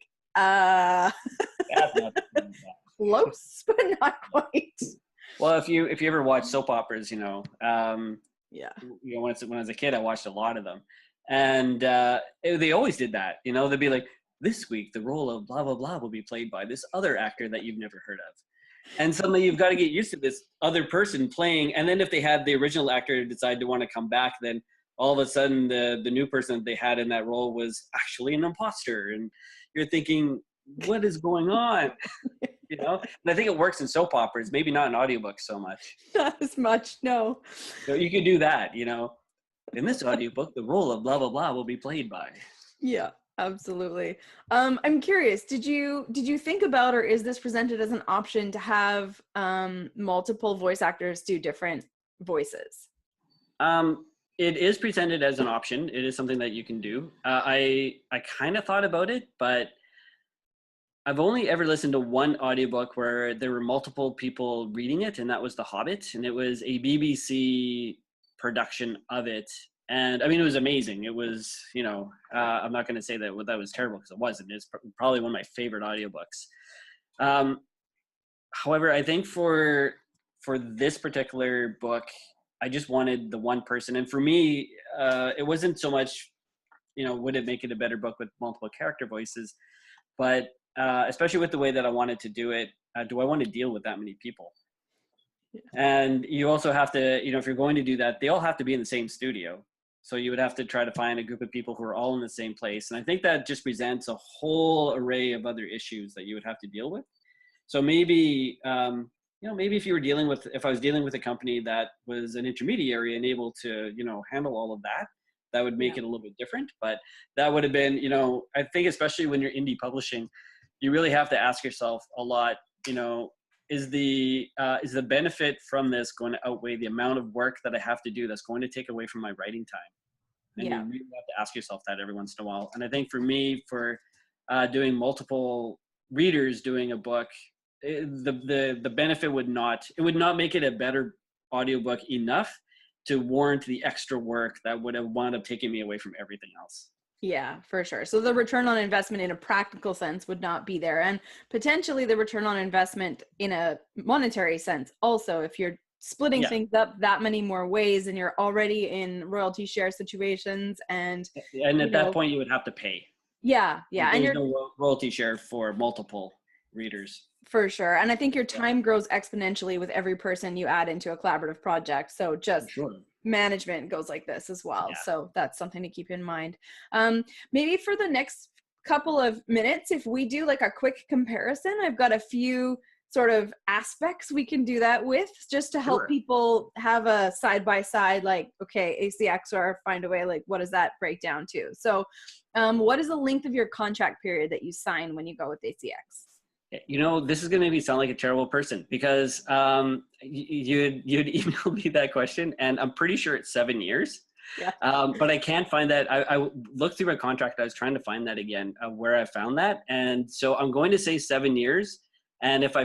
close, but not quite. Well, if you ever watch soap operas, when I was a kid, I watched a lot of them, and they always did that. They'd be like, this week the role of blah blah blah will be played by this other actor that you've never heard of. And suddenly you've got to get used to this other person playing. And then if they had the original actor decide to want to come back, then, all of a sudden the new person that they had in that role was actually an imposter, and you're thinking, what is going on? You know, and I think it works in soap operas, maybe not in audiobooks so much. Not as much, no. So you could do that, you know. In this audiobook, the role of blah blah blah will be played by. Yeah, absolutely. I'm curious, did you think about, or is this presented as an option to have multiple voice actors do different voices? It is presented as an option. It is something that you can do. I kind of thought about it, but I've only ever listened to one audiobook where there were multiple people reading it, and that was The Hobbit, and it was a BBC production of it. And I mean, it was amazing. It was, you know, I'm not going to say that that was terrible, because it wasn't. It's probably one of my favorite audiobooks. However, I think for this particular book, I just wanted the one person. And for me, it wasn't so much, you know, would it make it a better book with multiple character voices, but especially with the way that I wanted to do it, do I want to deal with that many people? Yeah. And you also have to, you know, if you're going to do that, they all have to be in the same studio. So you would have to try to find a group of people who are all in the same place. And I think that just presents a whole array of other issues that you would have to deal with. So maybe, you know, maybe if I was dealing with a company that was an intermediary and able to, you know, handle all of that, that would make it a little bit different. But that would have been, you know, I think especially when you're indie publishing, you really have to ask yourself a lot, you know, is the benefit from this going to outweigh the amount of work that I have to do that's going to take away from my writing time? And you really have to ask yourself that every once in a while. And I think for me, for doing multiple readers doing a book, the benefit would not make it a better audiobook enough to warrant the extra work that would have wound up taking me away from everything else. Yeah, for sure. So the return on investment in a practical sense would not be there. And potentially the return on investment in a monetary sense also, if you're splitting things up that many more ways and you're already in royalty share situations. And at that point you would have to pay. Yeah. And there's no royalty share for multiple readers. For sure. And I think your time grows exponentially with every person you add into a collaborative project. So just management goes like this as well. Yeah. So that's something to keep in mind. Maybe for the next couple of minutes, if we do like a quick comparison, I've got a few sort of aspects we can do that with, just to help people have a side-by-side, like, okay, ACX or Find a Way, like what does that break down to? So what is the length of your contract period that you sign when you go with ACX? You know, this is going to make me sound like a terrible person, because you'd emailed me that question, and I'm pretty sure it's 7 years. Yeah. But I can't find that. I looked through my contract. I was trying to find that again, where I found that. And so I'm going to say 7 years. And if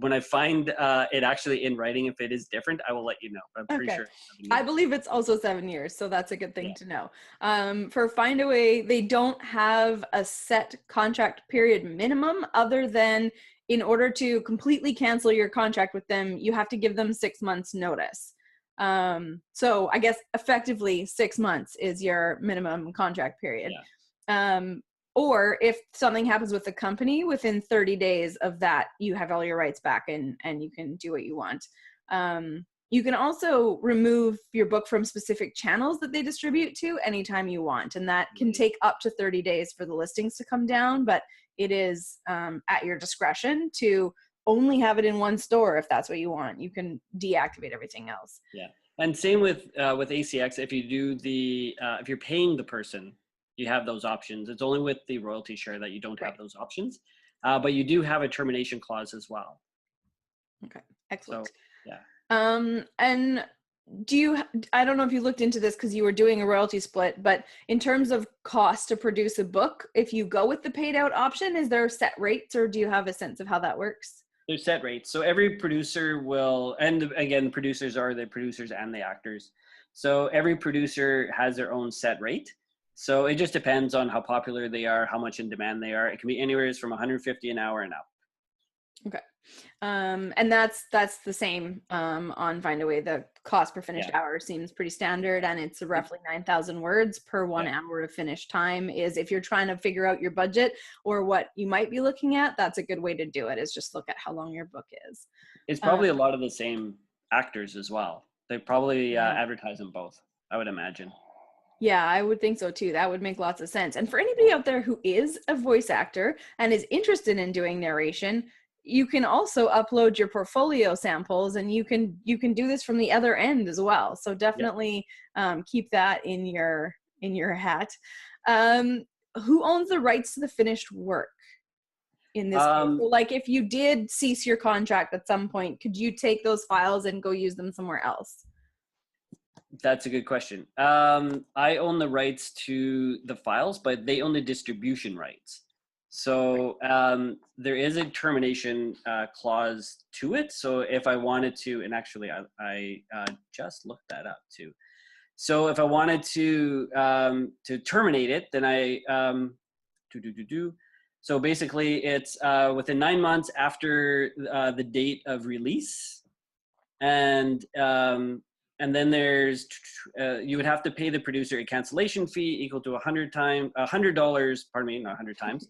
when I find it actually in writing, if it is different, I will let you know. But I'm pretty sure it's 7 years. I believe it's also 7 years, so that's a good thing to know. For Find a Way, they don't have a set contract period minimum, other than in order to completely cancel your contract with them, you have to give them 6 months notice. So I guess effectively 6 months is your minimum contract period. Yeah. Or if something happens with the company, within 30 days of that, you have all your rights back and you can do what you want. You can also remove your book from specific channels that they distribute to anytime you want. And that can take up to 30 days for the listings to come down, but it is at your discretion to only have it in one store if that's what you want. You can deactivate everything else. Yeah. And same with ACX, if you do if you're paying the person, you have those options. It's only with the royalty share that you don't have those options, but you do have a termination clause as well. Okay, excellent. So, yeah. And I don't know if you looked into this because you were doing a royalty split, but in terms of cost to produce a book, if you go with the paid out option, is there set rates, or do you have a sense of how that works? There's set rates. So every producer will, and again, producers are the producers and the actors. So every producer has their own set rate. So it just depends on how popular they are, how much in demand they are. It can be anywhere from $150 an hour and up. Okay. And that's the same on Find a Way. The cost per finished hour seems pretty standard, and it's roughly 9,000 words per 1 hour of finished time. Is if you're trying to figure out your budget or what you might be looking at, that's a good way to do it, is just look at how long your book is. It's probably a lot of the same actors as well. They probably advertise them both. I would imagine. Yeah, I would think so too. That would make lots of sense. And for anybody out there who is a voice actor and is interested in doing narration, you can also upload your portfolio samples, and you can do this from the other end as well. So Yeah. definitely keep that in your hat. Um, who owns the rights to the finished work in this case? So like if you did cease your contract at some point, could you take those files and go use them somewhere else? That's a good question. I own the rights to the files, but they own the distribution rights. So there is a termination clause to it. So if I wanted to, and actually I just looked that up too. So if I wanted to terminate it, then so basically it's within 9 months after the date of release, and then there's you would have to pay the producer a cancellation fee equal to $100. Pardon me, not 100 times.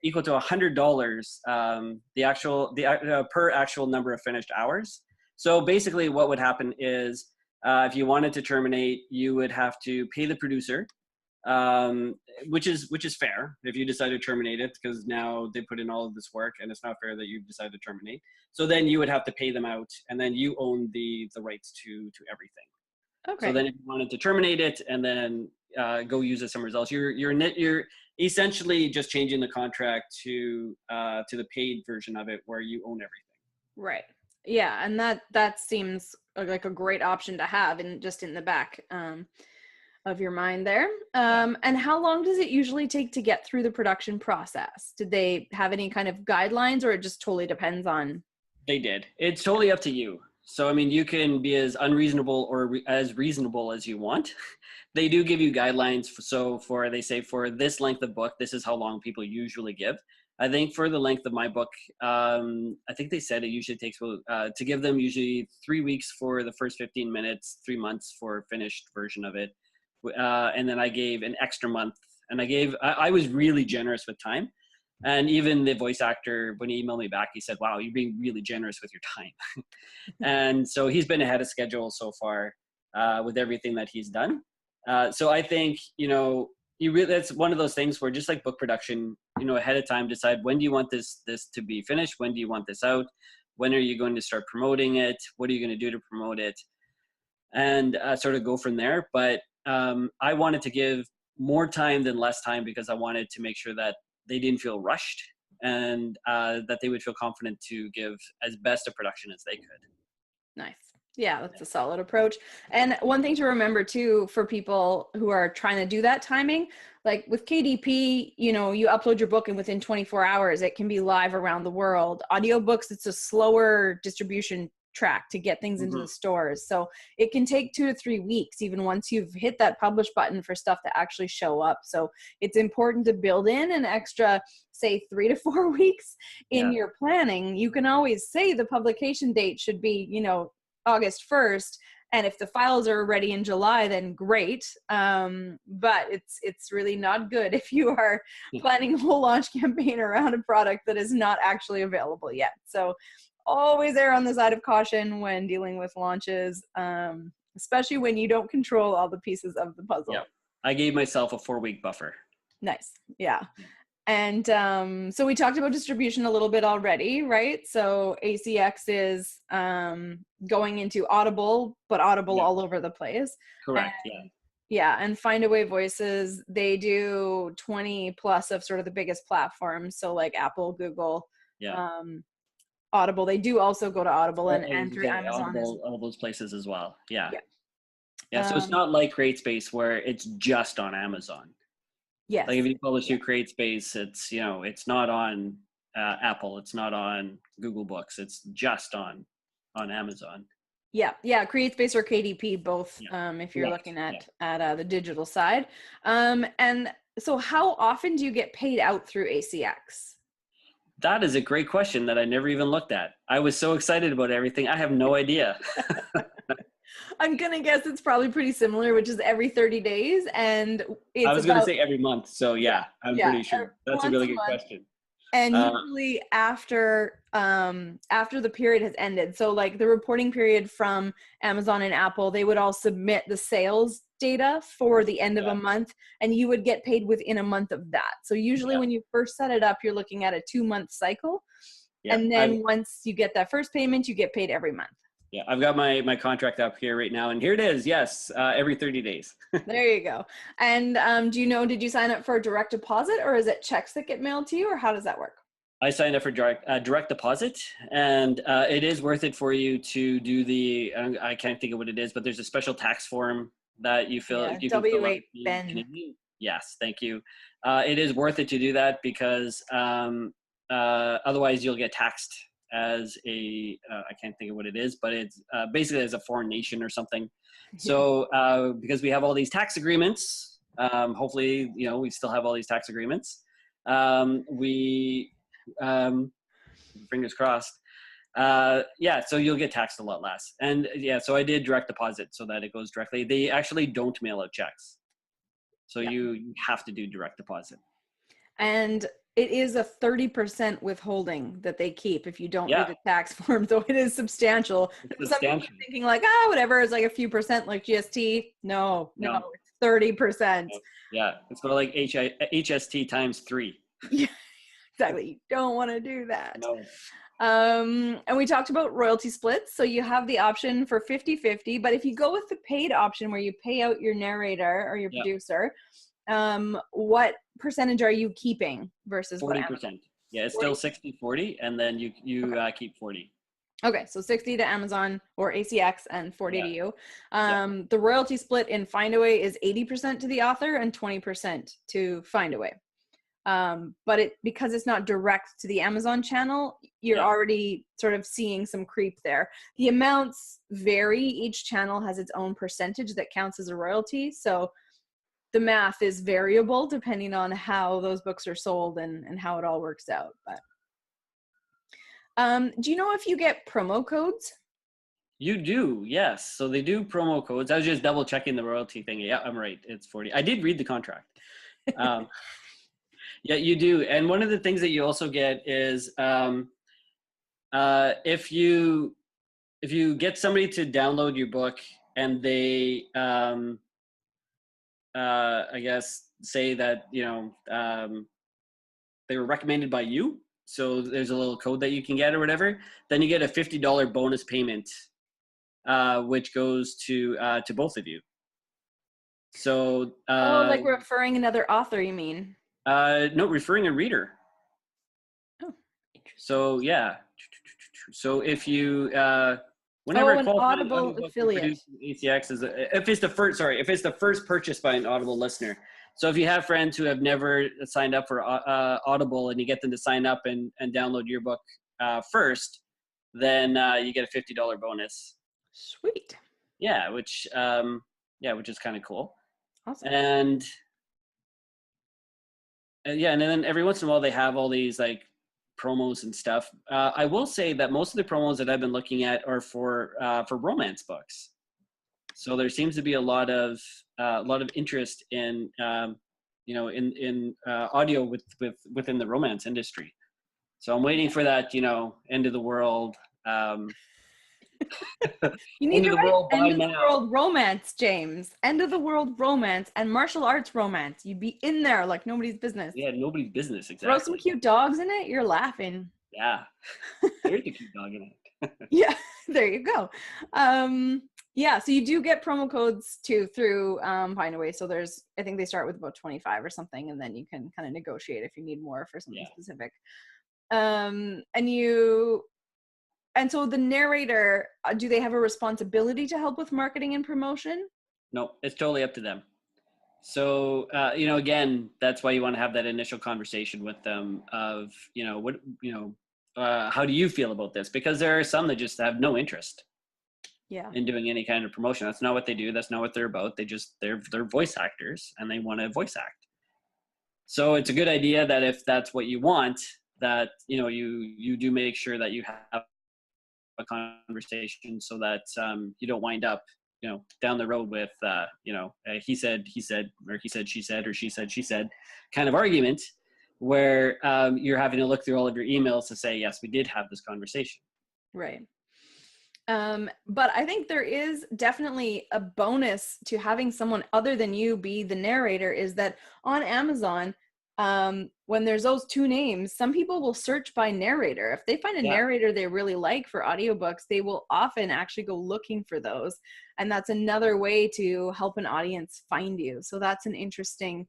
Equal to $100. The per actual number of finished hours. So basically, what would happen is if you wanted to terminate, you would have to pay the producer, which is fair if you decide to terminate it, because now they put in all of this work and it's not fair that you've decided to terminate. So then you would have to pay them out, and then you own the rights to everything. Okay. So then if you wanted to terminate it and then go use it somewhere else, you're essentially just changing the contract to the paid version of it where you own everything. Right. Yeah, and that seems like a great option to have in the back of your mind there. And how long does it usually take to get through the production process? Did they have any kind of guidelines, or it just totally depends on? They did. It's totally up to you. So, I mean, you can be as unreasonable or as reasonable as you want. They do give you guidelines. So they say for this length of book, this is how long people usually give. I think for the length of my book, I think they said it usually takes to give them usually 3 weeks for the first 15 minutes, 3 months for a finished version of it. And then I gave an extra month, and I was really generous with time. And even the voice actor, when he emailed me back, he said, wow, you're being really generous with your time. And so he's been ahead of schedule so far with everything that he's done. So I think, that's one of those things where, just like book production, ahead of time, decide when do you want this to be finished? When do you want this out? When are you going to start promoting it? What are you going to do to promote it? And sort of go from there. But I wanted to give more time than less time, because I wanted to make sure that they didn't feel rushed, and that they would feel confident to give as best a production as they could. Nice. Yeah, that's a solid approach. And one thing to remember too, for people who are trying to do that timing, like with KDP, you upload your book and within 24 hours, it can be live around the world. Audiobooks, it's a slower distribution track to get things into the stores. So it can take 2 to 3 weeks, even once you've hit that publish button, for stuff to actually show up. So it's important to build in an extra, say, 3 to 4 weeks in your planning. You can always say the publication date should be, August 1st. And if the files are ready in July, then great. But it's really not good if you are planning a whole launch campaign around a product that is not actually available yet. So always err on the side of caution when dealing with launches, especially when you don't control all the pieces of the puzzle. Yeah, I gave myself a 4-week buffer. Nice. Yeah. And so we talked about distribution a little bit already, right? So ACX is going into Audible, but Audible all over the place. Correct. Yeah. And Findaway Voices, they do 20 plus of sort of the biggest platforms. So like Apple, Google, Audible. They do also go to Audible and through Amazon. All those places as well. Yeah. So it's not like CreateSpace where it's just on Amazon. Yes. Like if you publish through CreateSpace, it's it's not on Apple, it's not on Google Books, it's just on Amazon. Yeah, CreateSpace or KDP both. If you're looking at the digital side. And so, how often do you get paid out through ACX? That is a great question that I never even looked at. I was so excited about everything. I have no idea. I'm going to guess it's probably pretty similar, which is every 30 days. And I was going to say every month. So I'm pretty sure. That's a really good question. And Uh, usually after the period has ended, so like the reporting period from Amazon and Apple, they would all submit the sales data for the end of yeah, a month, and you would get paid within a month of that. So usually yeah, when you first set it up, you're looking at a 2-month cycle. yeah. And then once you get that first payment, you get paid every month. Yeah, I've got my contract up here right now, and here it is. Yes, every 30 days. There you go. And do you know, did you sign up for a direct deposit, or is it checks that get mailed to you, or how does that work? I signed up for direct deposit, and it is worth it for you to do the. I can't think of what it is, but there's a special tax form that you Yeah, you can fill out W8 in Ben. Canadian. Yes, thank you. It is worth it to do that because otherwise you'll get taxed as a. I can't think of what it is, but it's basically as a foreign nation or something. Yeah. So because we have all these tax agreements, hopefully we still have all these tax agreements. We fingers crossed. Yeah, so you'll get taxed a lot less. And yeah, so I did direct deposit so that it goes directly. They actually don't mail out checks. So Yeah. you have to do direct deposit. And it is a 30% withholding that they keep if you don't do Yeah, the tax form. So it is substantial. it's Some people substantial. are thinking like, whatever, it's like a few percent like GST. No, No, it's 30%. no. Yeah, it's more like HST times 3. Yeah, exactly. You don't want to do that. No. And we talked about royalty splits. So you have the option for 50-50, but if you go with the paid option where you pay out your narrator or your Yeah, producer, what percentage are you keeping versus what Amazon? 40%. Yeah, it's 40? still 60-40, and then you keep 40. Okay, so 60 to Amazon or ACX and 40 to Yeah, you. yeah, The royalty split in Findaway is 80% to the author and 20% to Findaway. But because it's not direct to the Amazon channel, you're yeah. already sort of seeing some creep there. The amounts vary. Each channel has its own percentage that counts as a royalty. So the math is variable depending on how those books are sold and how it all works out. But do you know if you get promo codes? You do, yes. So they do promo codes. I was just double checking the royalty thing. Yeah, I'm right. It's 40. I did read the contract. Um, yeah, you do. And one of the things that you also get is if you get somebody to download your book and they I guess say that they were recommended by you. So there's a little code that you can get or whatever. Then you get a $50 bonus payment, which goes to both of you. So Oh, like referring another author, you mean? no, referring a reader. Oh, interesting. So yeah. So if you whenever Oh, a an qualified Audible audiobook you affiliate. produce ACX is if it's the first purchase by an Audible listener. So if you have friends who have never signed up for Audible and you get them to sign up and download your book first, then you get a $50 bonus. Sweet. Yeah, which is kind of cool. Awesome. And yeah, and then every once in a while they have all these like promos and stuff. I will say that most of the promos that I've been looking at are for romance books. So there seems to be a lot of interest in audio within the romance industry. So I'm waiting for that end of the world. You need End to of the write world by end of the now. world romance, James. End of the world romance and martial arts romance. You'd be in there like nobody's business. Yeah, nobody's business, Throw some exactly. cute dogs in it, you're laughing. Yeah, there's a cute dog in it. Yeah, there you go. Yeah, so you do get promo codes too through Findaway. So I think they start with about 25 or something, and then you can kind of negotiate if you need more for something specific. And so the narrator, do they have a responsibility to help with marketing and promotion? No, it's totally up to them. So, again, that's why you want to have that initial conversation with them of, how do you feel about this? Because there are some that just have no interest in doing any kind of promotion. That's not what they do. That's not what they're about. They're voice actors and they want to voice act. So it's a good idea that if that's what you want, that, you do make sure that you have a conversation so that you don't wind up down the road with he said, or he said, she said, or she said kind of argument where you're having to look through all of your emails to say, yes, we did have this conversation. Right. But I think there is definitely a bonus to having someone other than you be the narrator, is that on Amazon, when there's those two names, some people will search by narrator. If they find a narrator they really like for audiobooks, they will often actually go looking for those. And that's another way to help an audience find you. So that's an interesting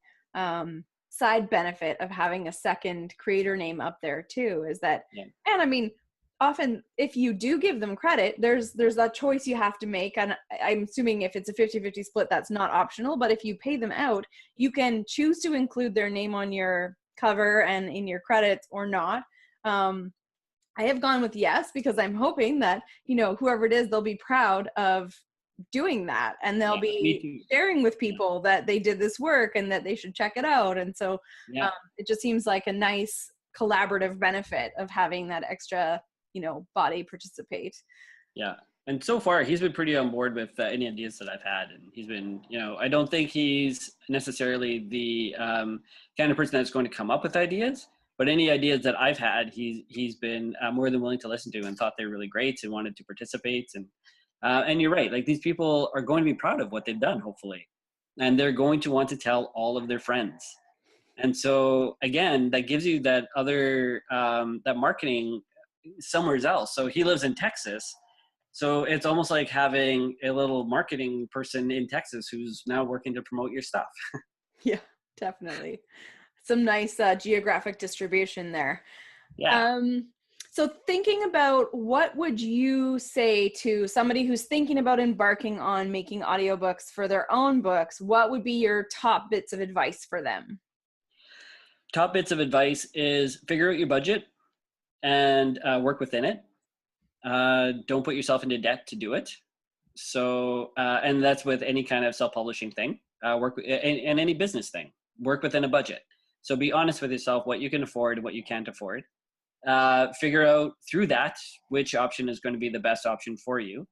side benefit of having a second creator name up there too, is that, and I mean, often if you do give them credit, there's that choice you have to make. And I'm assuming if it's a 50-50 split, that's not optional, but if you pay them out, you can choose to include their name on your cover and in your credits or not. I have gone with yes, because I'm hoping that, you know, whoever it is, they'll be proud of doing that, and they'll be sharing with people that they did this work and that they should check it out. And so it just seems like a nice collaborative benefit of having that extra, you know, body participate. Yeah. And so far he's been pretty on board with any ideas that I've had. And he's been, you know, I don't think he's necessarily the kind of person that's going to come up with ideas, but any ideas that I've had, he's been more than willing to listen to and thought they're really great and wanted to participate. And you're right. Like, these people are going to be proud of what they've done, hopefully. And they're going to want to tell all of their friends. And so again, that gives you that other, that marketing somewhere else. So he lives in Texas. So it's almost like having a little marketing person in Texas who's now working to promote your stuff. Yeah, definitely. Some nice geographic distribution there. Yeah. So thinking about, what would you say to somebody who's thinking about embarking on making audiobooks for their own books? What would be your top bits of advice for them? Top bits of advice is figure out your budget and work within it. Don't put yourself into debt to do it. So, and that's with any kind of self-publishing thing, and any business thing, work within a budget. So be honest with yourself, what you can afford and what you can't afford. Figure out through that which option is going to be the best option for you.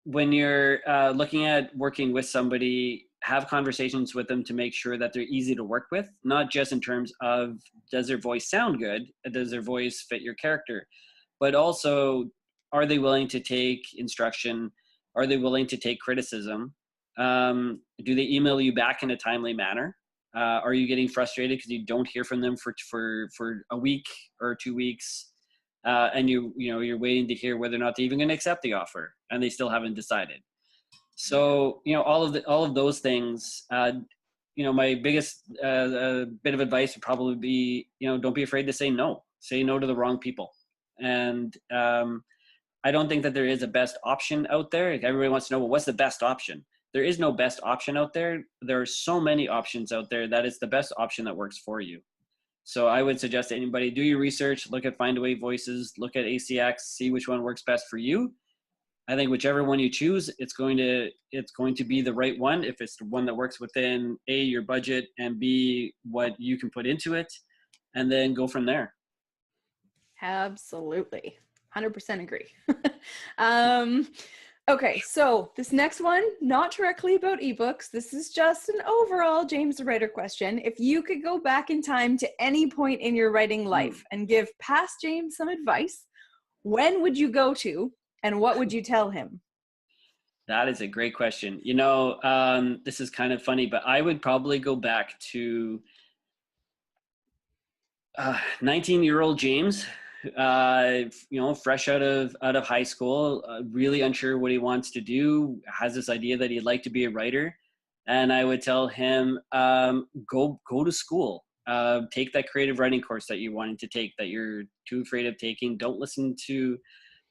When you're looking at working with somebody, have conversations with them to make sure that they're easy to work with, not just in terms of, does their voice sound good? Does their voice fit your character? But also, are they willing to take instruction? Are they willing to take criticism? Do they email you back in a timely manner? Are you getting frustrated because you don't hear from them for a week or 2 weeks? And you're waiting to hear whether or not they're even going to accept the offer, and they still haven't decided. So, all of those things, my biggest bit of advice would probably be, don't be afraid to say no. Say no to the wrong people. And I don't think that there is a best option out there. Everybody wants to know, well, what's the best option? There is no best option out there. There are so many options out there that it's the best option that works for you. So I would suggest to anybody, do your research, look at Findaway Voices, look at ACX, see which one works best for you. I think whichever one you choose, it's going to be the right one if it's the one that works within A, your budget, and B, what you can put into it, and then go from there. Absolutely. 100% agree. Okay, so this next one, not directly about ebooks. This is just an overall James the Writer question. If you could go back in time to any point in your writing life and give past James some advice, when would you go to, and what would you tell him? That is a great question. This is kind of funny, but I would probably go back to 19-year-old James, fresh out of high school, really unsure what he wants to do, has this idea that he'd like to be a writer. And I would tell him, go to school, take that creative writing course that you wanted to take, that you're too afraid of taking. Don't listen to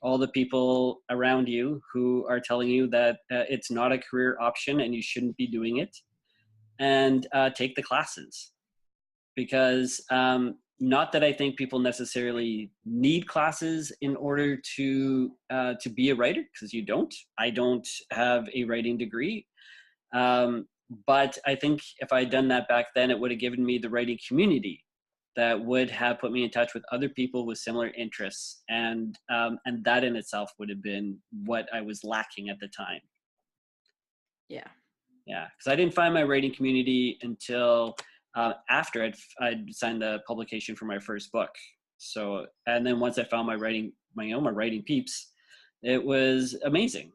all the people around you who are telling you that it's not a career option and you shouldn't be doing it. And take the classes, because not that I think people necessarily need classes in order to be a writer, because you don't. I don't have a writing degree. But I think if I had done that back then, it would have given me the writing community that would have put me in touch with other people with similar interests. And that in itself would have been what I was lacking at the time. Yeah. Yeah, because I didn't find my writing community until after I'd signed the publication for my first book. So, and then once I found my writing peeps, it was amazing.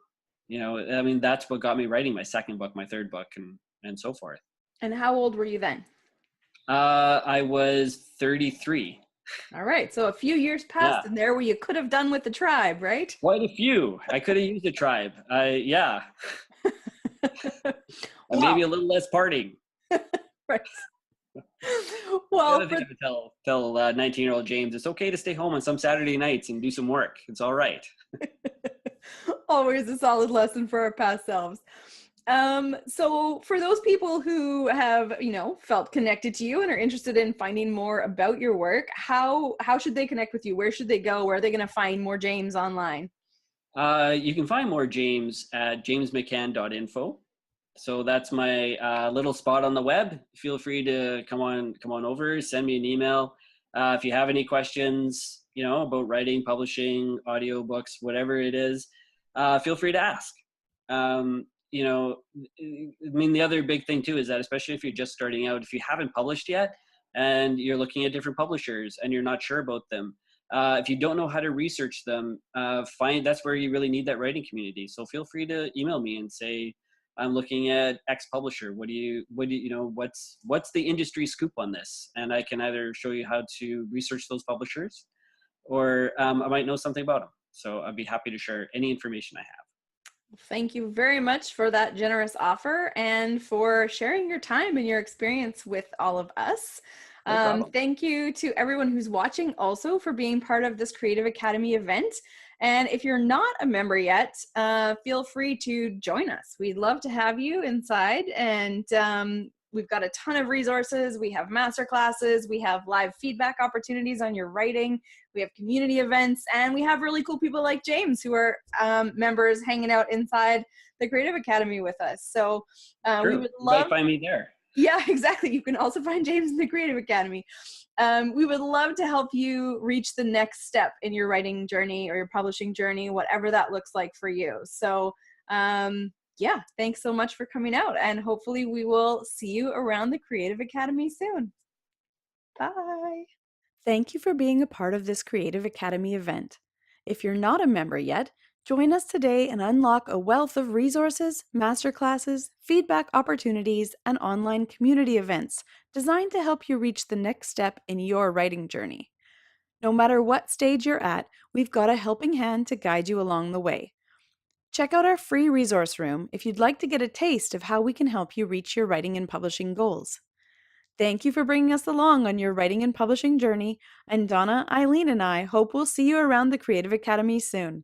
I mean, that's what got me writing my second book, my third book, and so forth. And how old were you then? I was 33. All right. So a few years passed in there where you could have done with the tribe, right? Quite a few. I could have used a tribe. Yeah. Wow. Maybe a little less partying. Right. Well, The other thing I would tell 19-year-old James, it's okay to stay home on some Saturday nights and do some work. It's all right. Always a solid lesson for our past selves. So for those people who have, felt connected to you and are interested in finding more about your work, how should they connect with you? Where should they go? Where are they going to find more James online? You can find more James at jamesmccann.info. So that's my little spot on the web. Feel free to come on over, send me an email. If you have any questions, about writing, publishing, audiobooks, whatever it is, feel free to ask. The other big thing too is that, especially if you're just starting out, if you haven't published yet and you're looking at different publishers and you're not sure about them, if you don't know how to research them, that's where you really need that writing community. So feel free to email me and say, I'm looking at X publisher. What's the industry scoop on this? And I can either show you how to research those publishers, or I might know something about them. So I'd be happy to share any information I have. Thank you very much for that generous offer and for sharing your time and your experience with all of us. Thank you to everyone who's watching also for being part of this Creative Academy event. And if you're not a member yet, feel free to join us. We'd love to have you inside, and we've got a ton of resources. We have masterclasses, we have live feedback opportunities on your writing, we have community events, and we have really cool people like James who are members hanging out inside the Creative Academy with us. So we would love— You might find me there. Yeah, exactly. You can also find James in the Creative Academy. We would love to help you reach the next step in your writing journey or your publishing journey, whatever that looks like for you. So yeah, thanks so much for coming out, and hopefully we will see you around the Creative Academy soon. Bye. Thank you for being a part of this Creative Academy event. If you're not a member yet, join us today and unlock a wealth of resources, masterclasses, feedback opportunities, and online community events designed to help you reach the next step in your writing journey. No matter what stage you're at, we've got a helping hand to guide you along the way. Check out our free resource room if you'd like to get a taste of how we can help you reach your writing and publishing goals. Thank you for bringing us along on your writing and publishing journey, and Donna, Eileen, and I hope we'll see you around the Creative Academy soon.